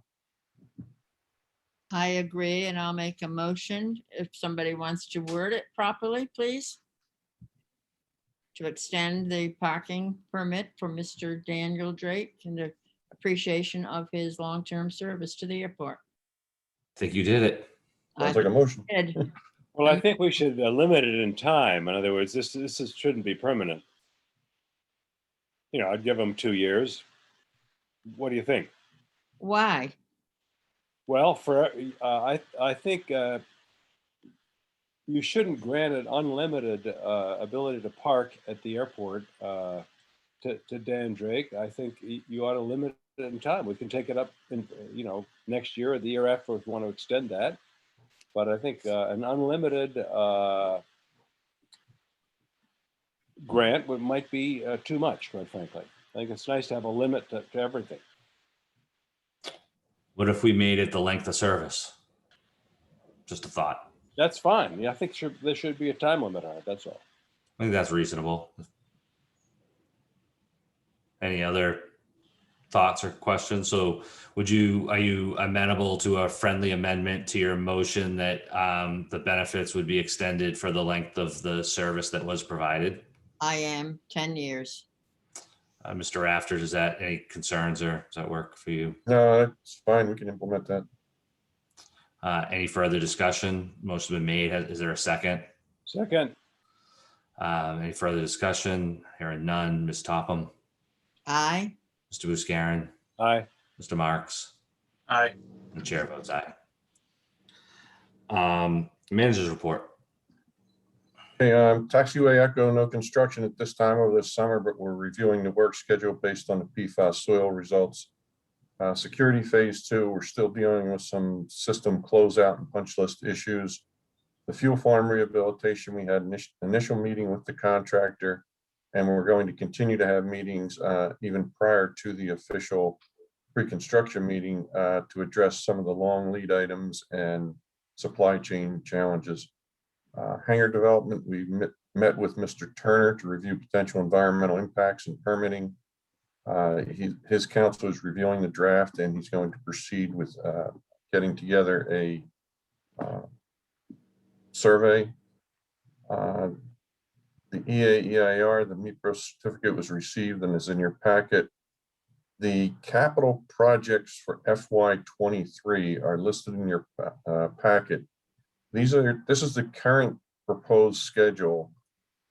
I agree, and I'll make a motion if somebody wants to word it properly, please. To extend the parking permit for Mr. Daniel Drake in the appreciation of his long-term service to the airport. I think you did it. Sounds like a motion. Did. Well, I think we should limit it in time. In other words, this shouldn't be permanent. I'd give them 2 years. What do you think? Why? Well, I think you shouldn't grant an unlimited ability to park at the airport to Dan Drake. I think you ought to limit it in time. We can take it up in next year or the year after if you want to extend that. But I think an unlimited grant might be too much, quite frankly. I think it's nice to have a limit to everything. What if we made it the length of service? Just a thought. That's fine. Yeah, I think there should be a time limit on it. That's all. I think that's reasonable. Any other thoughts or questions? So are you amenable to a friendly amendment to your motion that the benefits would be extended for the length of the service that was provided? I am 10 years. Mr. Rafter, does that any concerns or does that work for you? No, it's fine. We can implement that. Any further discussion? Motion's been made. Is there a second? Second, Any further discussion? Hearing none. Ms. Topham, Aye. Mr. Buscarin, aye. Mr. Marks, Aye. and the chair votes aye. Managers report. Okay, taxiway Echo, no construction at this time over this summer, but we're reviewing the work schedule based on the PFAS soil results. Security phase 2, we're still dealing with some system closeout and punch list issues. The fuel farm rehabilitation, we had initial meeting with the contractor, and we're going to continue to have meetings even prior to the official pre-construction meeting to address some of the long lead items and supply chain challenges. Hangar development, we met with Mr. Turner to review potential environmental impacts and permitting. His counsel is reviewing the draft, and he's going to proceed with getting together a survey. The EAEIR, the MEPRO certificate, was received and is in your packet. The capital projects for FY23 are listed in your packet. This is the current proposed schedule.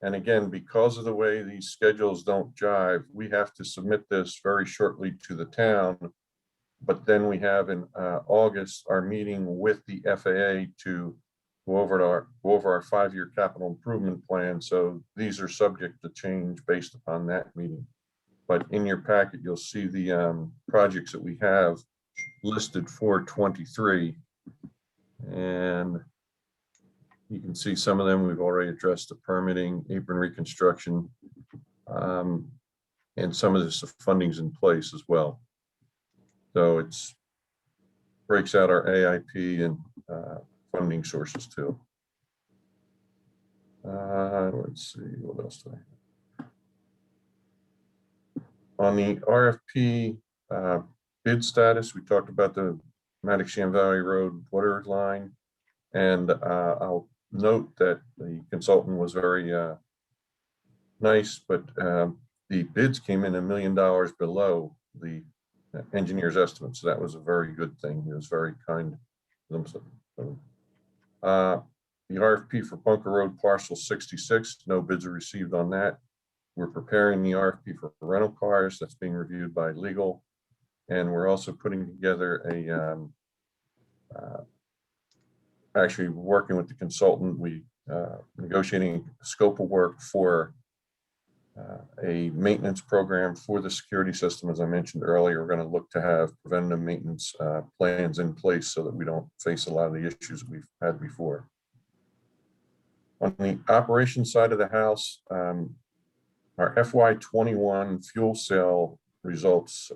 And again, because of the way these schedules don't jive, we have to submit this very shortly to the town. But then we have in August, our meeting with the FAA to go over our 5-year capital improvement plan. So these are subject to change based upon that meeting. But in your packet, you'll see the projects that we have listed for 23. And you can see some of them we've already addressed: the permitting, apron reconstruction, and some of this funding's in place as well. So it's breaks out our AIP and funding sources too. Let's see, what else do I have? On the RFP bid status, we talked about the Maddox-Shan Valley Road water line, and I'll note that the consultant was very nice, but the bids came in $1 million below the engineer's estimate. So that was a very good thing. He was very kind to them. The RFP for Bunker Road Parcel 66, no bids are received on that. We're preparing the RFP for rental cars. That's being reviewed by legal. And we're also putting together a actually working with the consultant, we negotiating a scope of work for a maintenance program for the security system. As I mentioned earlier, we're going to look to have preventative maintenance plans in place so that we don't face a lot of the issues we've had before. On the operations side of the house, our FY21 fuel cell results,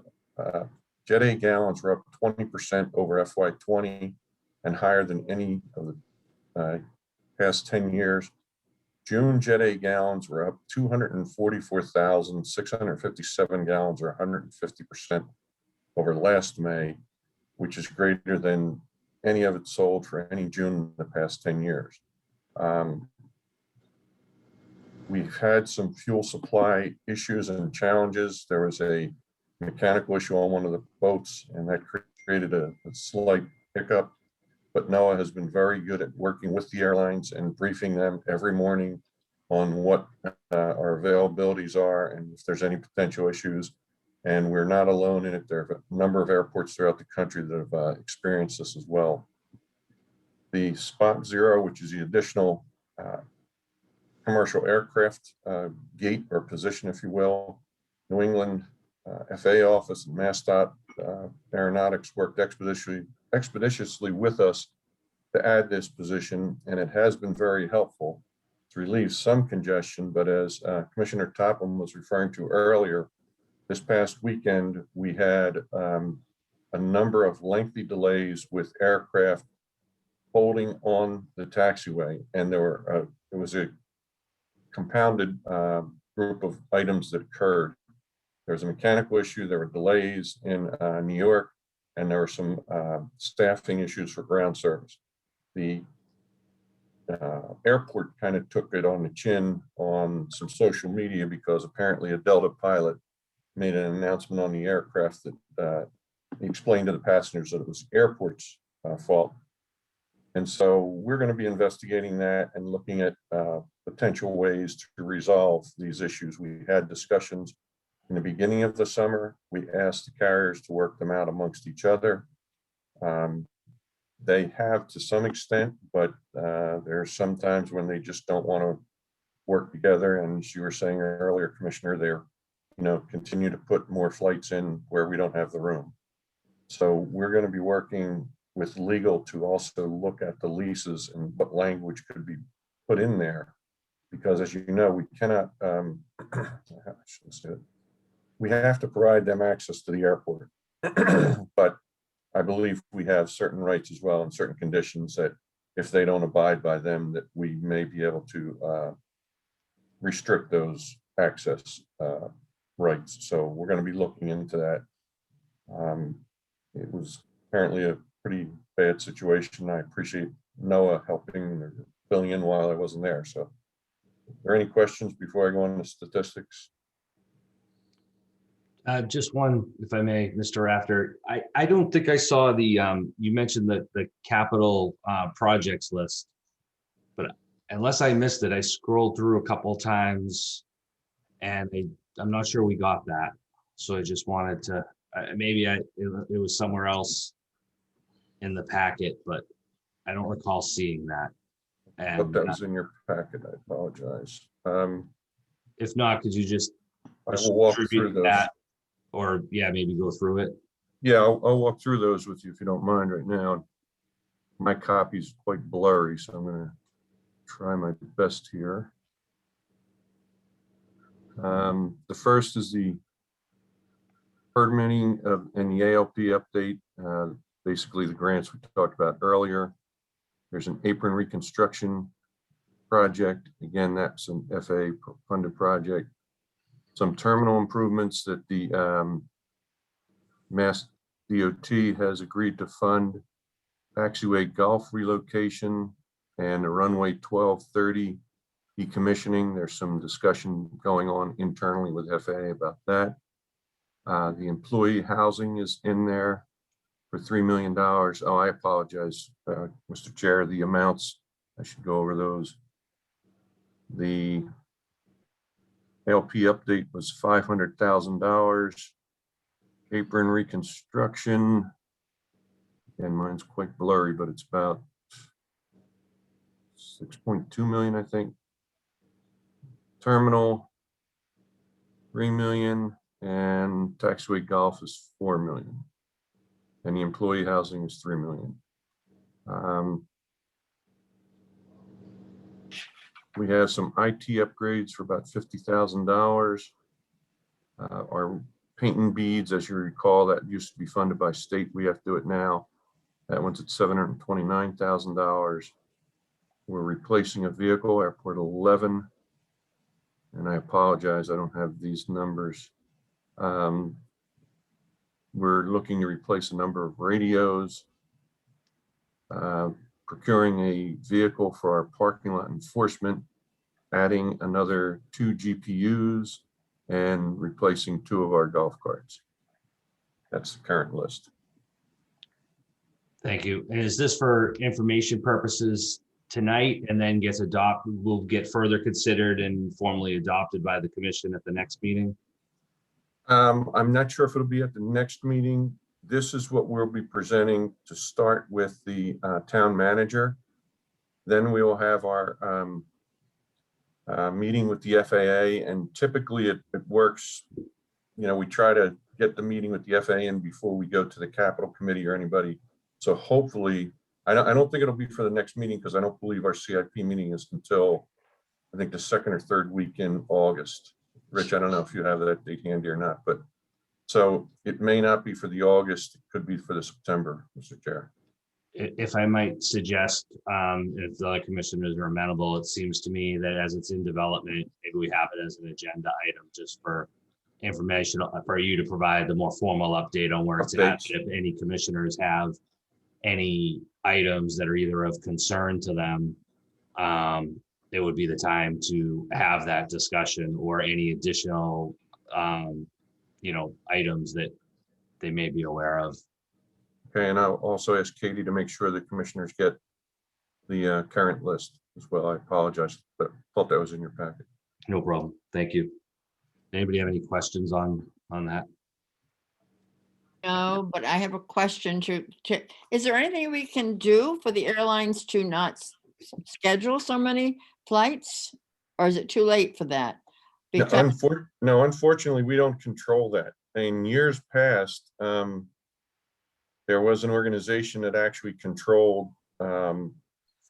Jet A gallons were up 20% over FY20 and higher than any of the past 10 years. June Jet A gallons were up 244,657 gallons, or 150% over last May, which is greater than any of it sold for any June in the past 10 years. We've had some fuel supply issues and challenges. There was a mechanical issue on one of the boats, and that created a slight hiccup. But NOAA has been very good at working with the airlines and briefing them every morning on what our availabilities are and if there's any potential issues. And we're not alone in it. There are a number of airports throughout the country that have experienced this as well. The Spot Zero, which is the additional commercial aircraft gate or position, if you will, New England FAA office and MassDOT Aeronautics worked expeditiously with us to add this position, and it has been very helpful to relieve some congestion. But as Commissioner Topham was referring to earlier, this past weekend we had a number of lengthy delays with aircraft holding on the taxiway, and it was a compounded group of items that occurred. There was a mechanical issue, there were delays in New York, and there were some staffing issues for ground service. The airport kind of took it on the chin on some social media because apparently a Delta pilot made an announcement on the aircraft that he explained to the passengers that it was the airport's fault. And so we're going to be investigating that and looking at potential ways to resolve these issues. We had discussions in the beginning of the summer. We asked the carriers to work them out amongst each other. They have to some extent, but there are some times when they just don't want to work together. And as you were saying earlier, Commissioner, they're, continue to put more flights in where we don't have the room. So we're going to be working with legal to also look at the leases and what language could be put in there. Because as you know, we cannot, we have to provide them access to the airport. But I believe we have certain rights as well and certain conditions that if they don't abide by them, that we may be able to restrict those access rights. So we're going to be looking into that. It was apparently a pretty bad situation. I appreciate NOAA helping or filling in while I wasn't there. So are there any questions before I go on to statistics? Just one, if I may, Mr. Rafter. I don't think I saw the, you mentioned the capital projects list, but unless I missed it, I scrolled through a couple of times and I'm not sure we got that. So I just wanted to, maybe it was somewhere else in the packet, but I don't recall seeing that. I hope And that was in your packet. I apologize. if not, could you just I will walk distribute through those. that? Or yeah, maybe go through it. Yeah, I'll walk through those with you if you don't mind right now. My copy's quite blurry, so I'm going to try my best here. The first is the permitting and the ALP update. Basically, the grants we talked about earlier. There's an apron reconstruction project. Again, that's an FAA funded project. Some terminal improvements that the Mass DOT has agreed to fund. Taxiway Golf relocation and the runway 1230 decommissioning. There's some discussion going on internally with FAA about that. The employee housing is in there for $3 million. Oh, I apologize, Mr. Chair, the amounts, I should go over those. The LP update was $500,000. Apron reconstruction, and mine's quite blurry, but it's about 6.2 million, I think. Terminal, 3 million, and taxiway golf is 4 million. And the employee housing is 3 million. We have some IT upgrades for about $50,000. Our paint and beads, as you recall, that used to be funded by state. We have to do it now. That one's at $729,000. We're replacing a vehicle, Airport 11. And I apologize, I don't have these numbers. We're looking to replace a number of radios. Procuring a vehicle for our parking lot enforcement, adding another 2 GPUs, and replacing 2 of our golf carts. That's the current list. Thank you. And is this for information purposes tonight and then gets adopted, will get further considered and formally adopted by the commission at the next meeting? I'm not sure if it'll be at the next meeting. This is what we'll be presenting to start with the town manager. Then we will have our meeting with the FAA, and typically it works. We try to get the meeting with the FAA in before we go to the Capital Committee or anybody. So hopefully, I don't think it'll be for the next meeting because I don't believe our CIP meeting is until I think the 2nd or 3rd week in August. Rich, I don't know if you have that date handy or not, but so it may not be for the August, it could be for the September, Mr. Chair. If I might suggest, if the other commissioners are amenable, it seems to me that as it's in development, maybe we have it as an agenda item just for information for you to provide the more formal update on where it's at. If any commissioners have any items that are either of concern to them, it would be the time to have that discussion, or any additional items that they may be aware of. Okay, and I'll also ask Katie to make sure that commissioners get the current list as well. I apologize, but thought that was in your packet. No problem. Thank you. Anybody have any questions on that? No, but I have a question is there anything we can do for the airlines to not schedule so many flights? Or is it too late for that? No, Because no, unfortunately, we don't control that. In years past, there was an organization that actually controlled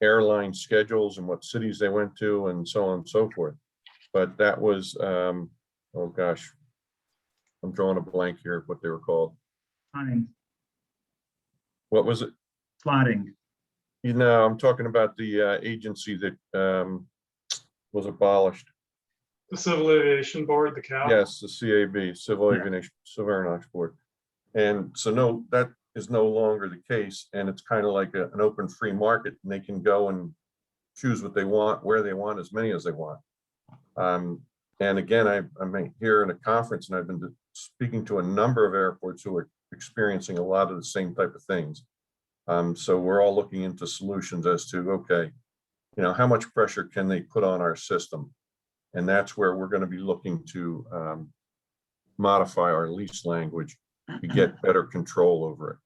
airline schedules and what cities they went to and so on and so forth. But that was, oh gosh, I'm drawing a blank here of what they were called. Slotting. What was it? Slotting. You know, I'm talking about the agency that was abolished. The Civil Aviation Board, the CAB. Yes, the CAB, Civil Yeah. Aviation, Civil Aeronautics Board. And so no, that is no longer the case. And it's kind of like an open free market, and they can go and choose what they want, where they want, as many as they want. And again, I'm here in a conference, and I've been speaking to a number of airports who are experiencing a lot of the same type of things. So we're all looking into solutions as to, okay, you know, how much pressure can they put on our system? And that's where we're going to be looking to modify our lease language to get better control over it.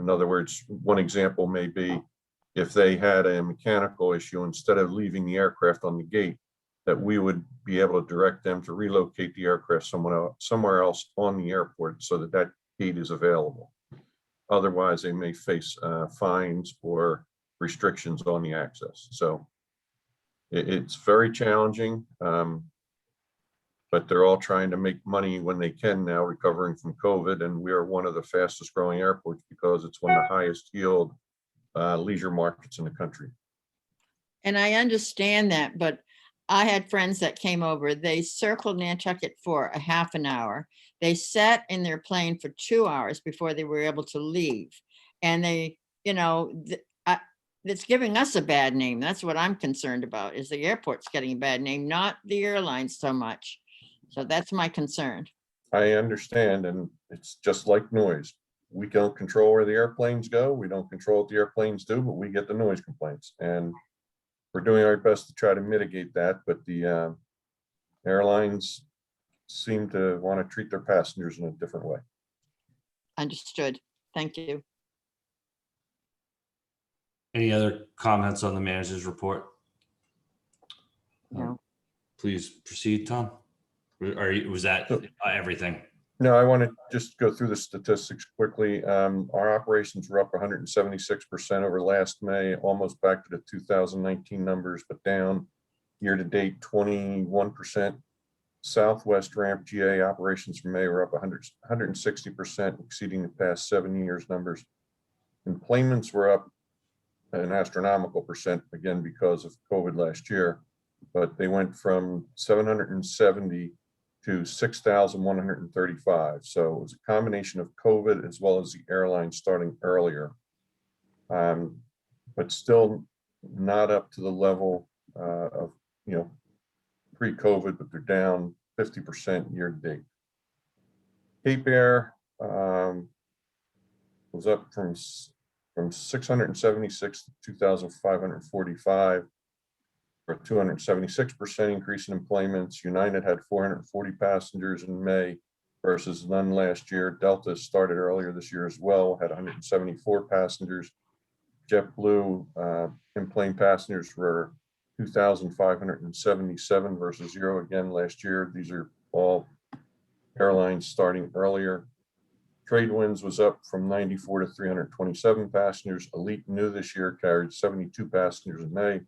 In other words, one example may be if they had a mechanical issue, instead of leaving the aircraft on the gate, that we would be able to direct them to relocate the aircraft somewhere else on the airport so that that gate is available. Otherwise, they may face fines or restrictions on the access. So it's very challenging, but they're all trying to make money when they can now, recovering from COVID. And we are one of the fastest growing airports because it's one of the highest yield leisure markets in the country. and I understand that, but I had friends that came over, they circled Nantucket for a half an hour. They sat in their plane for 2 hours before they were able to leave. And they, you know, it's giving us a bad name. That's what I'm concerned about, is the airport's getting a bad name, not the airlines so much. So that's my concern. I understand, and it's just like noise. We don't control where the airplanes go. We don't control what the airplanes do, but we get the noise complaints. And we're doing our best to try to mitigate that, but the airlines seem to want to treat their passengers in a different way. Understood. Thank you. Any other comments on the manager's report? No. Please proceed, Tom. Was that everything? No, I want to just go through the statistics quickly. Our operations were up 176% over last May, almost back to the 2019 numbers, but down year to date 21%. Southwest Ramp GA operations from May were up 160%, exceeding the past 7 years numbers. Enplanements were up an astronomical percent, again, because of COVID last year, but they went from 770 to 6,135. So it was a combination of COVID as well as the airline starting earlier, but still not up to the level of, you know, pre-COVID, but they're down 50% year to date. Cape Air was up from 676 to 2,545. For a 276% increase in employments. United had 440 passengers in May versus none last year. Delta started earlier this year as well, had 174 passengers. JetBlue in-plane passengers were 2,577 versus 0 again last year. These are all airlines starting earlier. Tradewinds was up from 94 to 327 passengers. Elite new this year carried 72 passengers in May.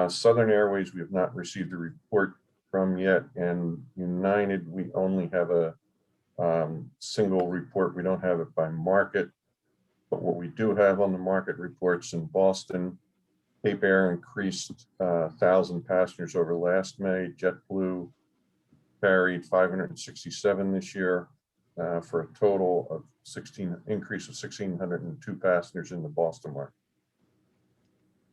Southern Airways, we have not received a report from yet, and United, we only have a single report. We don't have it by market, but what we do have on the market reports in Boston, Cape Air increased 1,000 passengers over last May. JetBlue carried 567 this year for a total of increase of 1,602 passengers in the Boston market.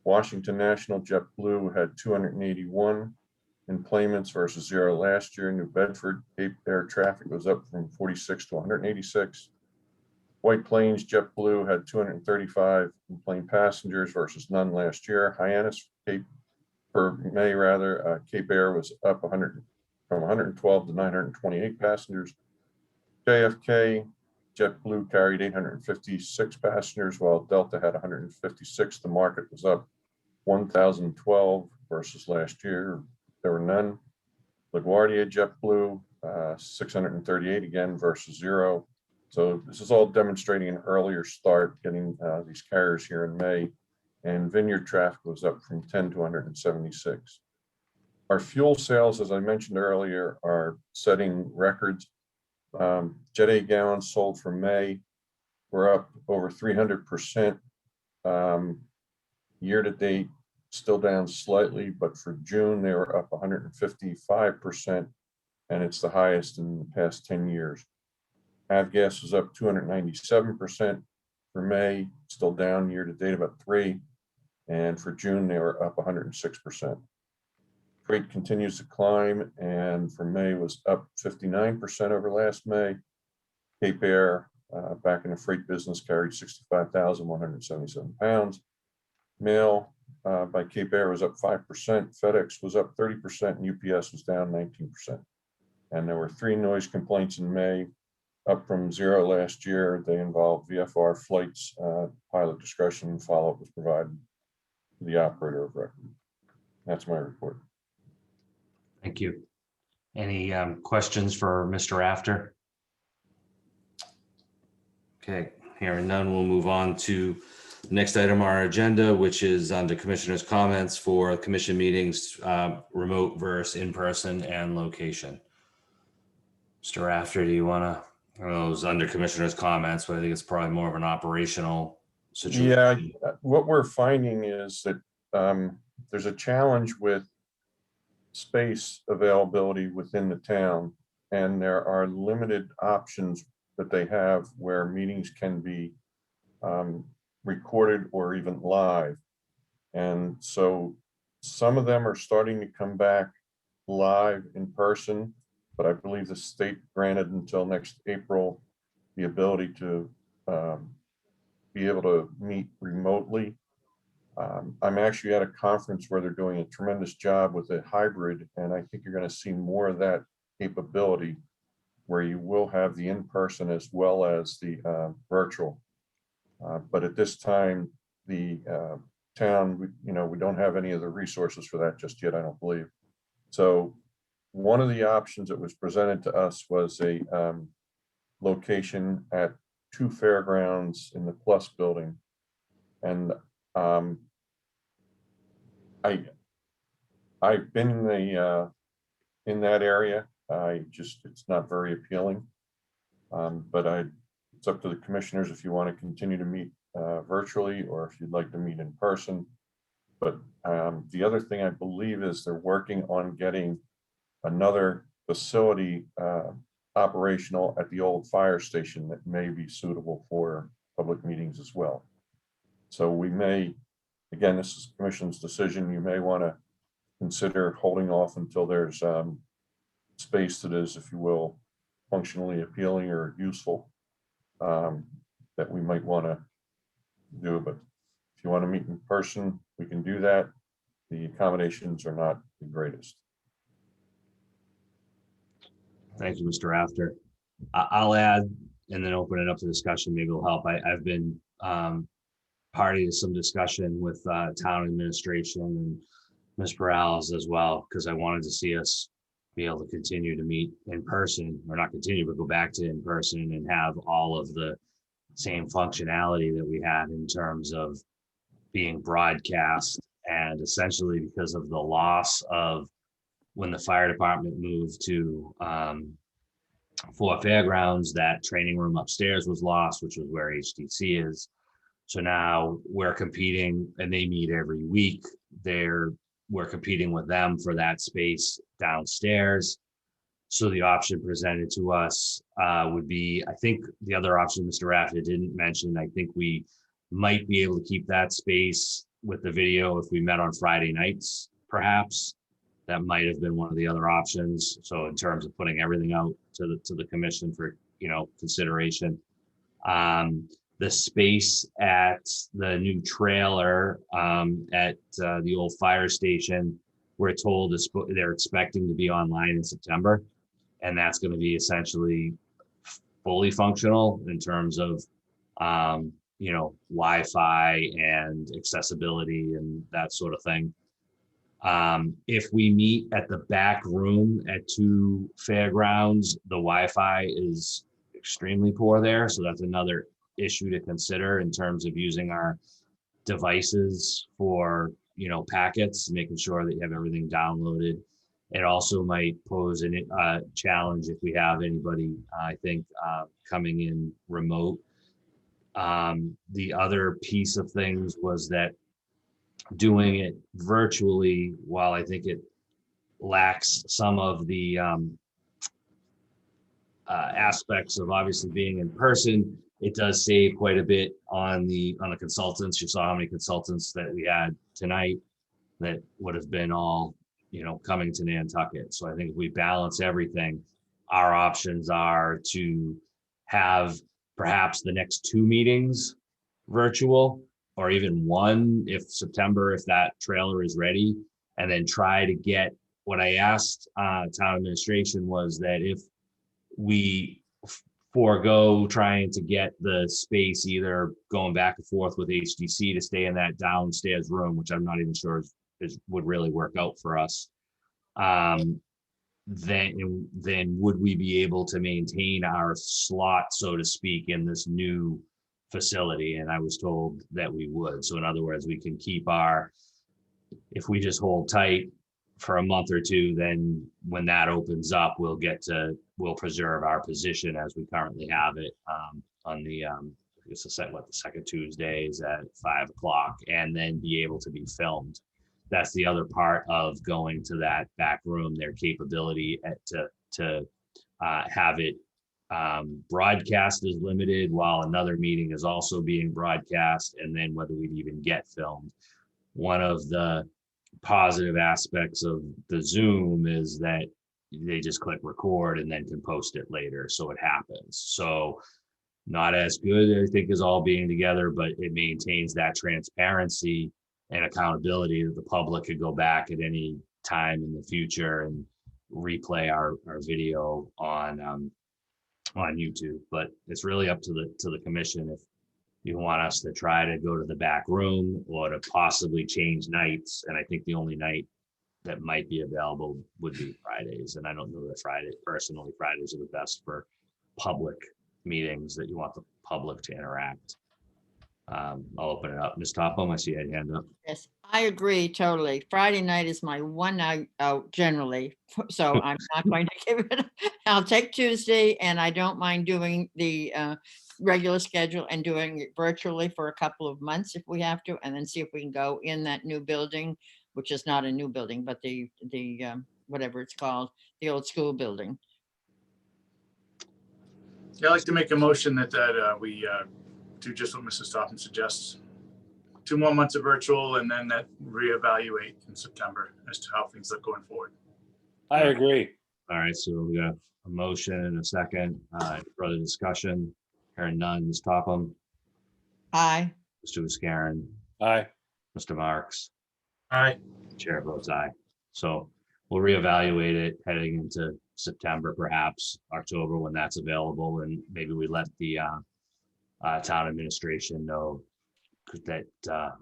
Washington National JetBlue had 281 enplanements versus 0 last year. New Bedford Cape Air traffic was up from 46 to 186. White Plains JetBlue had 235 plane passengers versus none last year. Hyannis, Cape Air was up 100 from 112 to 928 passengers. JFK JetBlue carried 856 passengers, while Delta had 156. The market was up 1,012 versus last year. There were none. LaGuardia JetBlue 638 again versus 0. So this is all demonstrating an earlier start getting these carriers here in May. And Vineyard traffic was up from 10 to 176. Our fuel sales, as I mentioned earlier, are setting records. Jet A gallons sold for May were up over 300%. Year to date, still down slightly, but for June, they were up 155%, and it's the highest in the past 10 years. Avgas was up 297% for May, still down year to date about 3%, and for June, they were up 106%. Freight continues to climb, and for May was up 59% over last May. Cape Air, back in the freight business, carried 65,177 pounds. Mail by Cape Air was up 5%. FedEx was up 30%, and UPS was down 19%. And there were 3 noise complaints in May, up from 0 last year. They involved VFR flights. Pilot discretion and follow-up was provided to the operator of record. That's my report. Thank you. Any questions for Mr. Rafter? Okay, hearing none, we'll move on to the next item on our agenda, which is under Commissioner's comments for commission meetings, remote versus in-person and location. Mr. Rafter, do you want to, I know it was under Commissioner's comments, but I think it's probably more of an operational situation. Yeah, what we're finding is that there's a challenge with space availability within the town, and there are limited options that they have where meetings can be recorded or even live. And so some of them are starting to come back live in person, but I believe the state granted until next April the ability to be able to meet remotely. I'm actually at a conference where they're doing a tremendous job with a hybrid, and I think you're going to see more of that capability where you will have the in-person as well as the virtual. But at this time, the town, we don't have any of the resources for that just yet, I don't believe. So one of the options that was presented to us was a location at 2 fairgrounds in the Plus building. And I've been in that area. It's not very appealing. But it's up to the commissioners if you want to continue to meet virtually or if you'd like to meet in person. But the other thing I believe is they're working on getting another facility operational at the old fire station that may be suitable for public meetings as well. So we may, again, this is commission's decision. You may want to consider holding off until there's space that is, if you will, functionally appealing or useful that we might want to do. But if you want to meet in person, we can do that. The accommodations are not the greatest. Thank you, Mr. Rafter. I'll add and then open it up to discussion. Maybe it'll help. I've been party to some discussion with town administration and Ms. Perales as well, because I wanted to see us be able to continue to meet in person, or not continue, but go back to in person and have all of the same functionality that we had in terms of being broadcast. And essentially because of the loss of when the fire department moved to Fort Fairgrounds, that training room upstairs was lost, which was where HDC is. So now we're competing, and they meet every week. We're competing with them for that space downstairs. So the option presented to us would be, I think the other option Mr. Rafter didn't mention, I think we might be able to keep that space with the video if we met on Friday nights, perhaps. That might have been one of the other options. So in terms of putting everything out to the commission for consideration, The space at the new trailer at the old fire station, we're told they're expecting to be online in September. And that's going to be essentially fully functional in terms of, Wi-Fi and accessibility and that sort of thing. If we meet at the back room at 2 Fairgrounds, the Wi-Fi is extremely poor there. So that's another issue to consider in terms of using our devices for, packets, making sure that you have everything downloaded. It also might pose a challenge if we have anybody, coming in remote. The other piece of things was that doing it virtually, while I think it lacks some of the aspects of obviously being in person, it does save quite a bit on the consultants. You saw how many consultants that we had tonight that would have been all, coming to Nantucket. So I think if we balance everything, our options are to have perhaps the next 2 meetings virtual, or even 1 if that trailer is ready, and then try to get, what I asked town administration was that if we forego trying to get the space, either going back and forth with HDC to stay in that downstairs room, which I'm not even sure would really work out for us, then would we be able to maintain our slot, so to speak, in this new facility? And I was told that we would. So in other words, we can keep if we just hold tight for a month or 2, then when that opens up, we'll preserve our position as we currently have it on the, the second Tuesdays at 5 o'clock, and then be able to be filmed. That's the other part of going to that back room, their capability to have it broadcast is limited, while another meeting is also being broadcast, and then whether we'd even get filmed. One of the positive aspects of the Zoom is that they just click record and then can post it later, so it happens. So not as good, I think, as all being together, but it maintains that transparency and accountability that the public could go back at any time in the future and replay our video on YouTube. But it's really up to the commission if you want us to try to go to the back room or to possibly change nights. And I think the only night that might be available would be Fridays. And I don't know that Fridays are the best for public meetings that you want the public to interact. I'll open it up. Ms. Topham, I see a hand up. Yes, I agree totally. Friday night is my one night out generally, so I'm not going to give it. I'll take Tuesday, and I don't mind doing the regular schedule and doing it virtually for a couple of months if we have to, and then see if we can go in that new building, which is not a new building, but the whatever it's called, the old school building. Yeah, I'd like to make a motion that we do just what Mrs. Topham suggests. 2 more months of virtual, and then that reevaluate in September as to how things look going forward. I agree. All right, so we got a motion and a second. Further discussion? Hearing none. Ms. Topham, Aye. Mr. Viscarin, Aye. Mr. Marks, Aye. chair votes aye. So we'll reevaluate it heading into September, perhaps October, when that's available, and maybe we let the town administration know that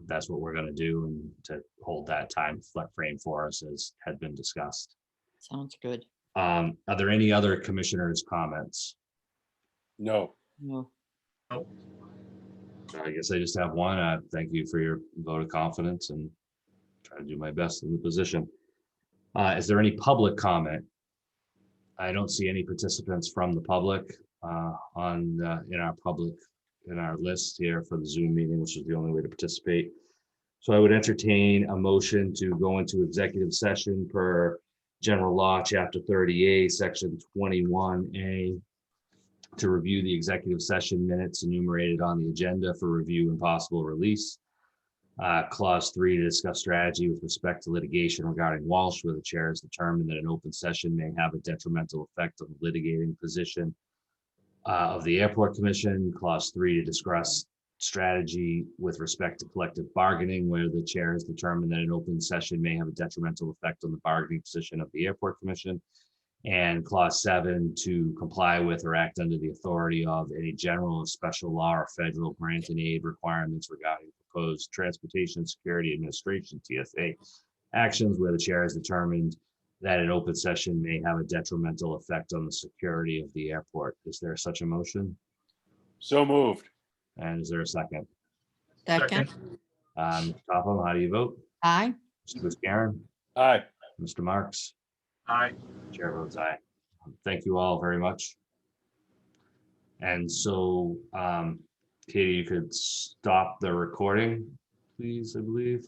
that's what we're going to do, and to hold that time frame for us as had been discussed. Sounds good. Are there any other commissioners' comments? No. No. I guess I just have one. Thank you for your vote of confidence, and try to do my best in the position. Is there any public comment? I don't see any participants from the public in our list here for the Zoom meeting, which is the only way to participate. So I would entertain a motion to go into executive session per General Law, Chapter 30A, Section 21A, to review the executive session minutes enumerated on the agenda for review and possible release. Clause 3, to discuss strategy with respect to litigation regarding Walsh, where the chair has determined that an open session may have a detrimental effect on the litigating position. of the Airport Commission. Clause 3, to discuss strategy with respect to collective bargaining, where the chair has determined that an open session may have a detrimental effect on the bargaining position of the Airport Commission. And clause 7, to comply with or act under the authority of any general or special law or federal grant and aid requirements regarding proposed Transportation Security Administration, TSA, actions where the chair has determined that an open session may have a detrimental effect on the security of the airport. Is there such a motion? So moved. And is there a second? Second, Mr. Topham, how do you vote? aye. Mr. Buscaron, Aye. Mr. Marks? Aye. Chair votes aye. Thank you all very much. And so, Katie, you could stop the recording, please, I believe.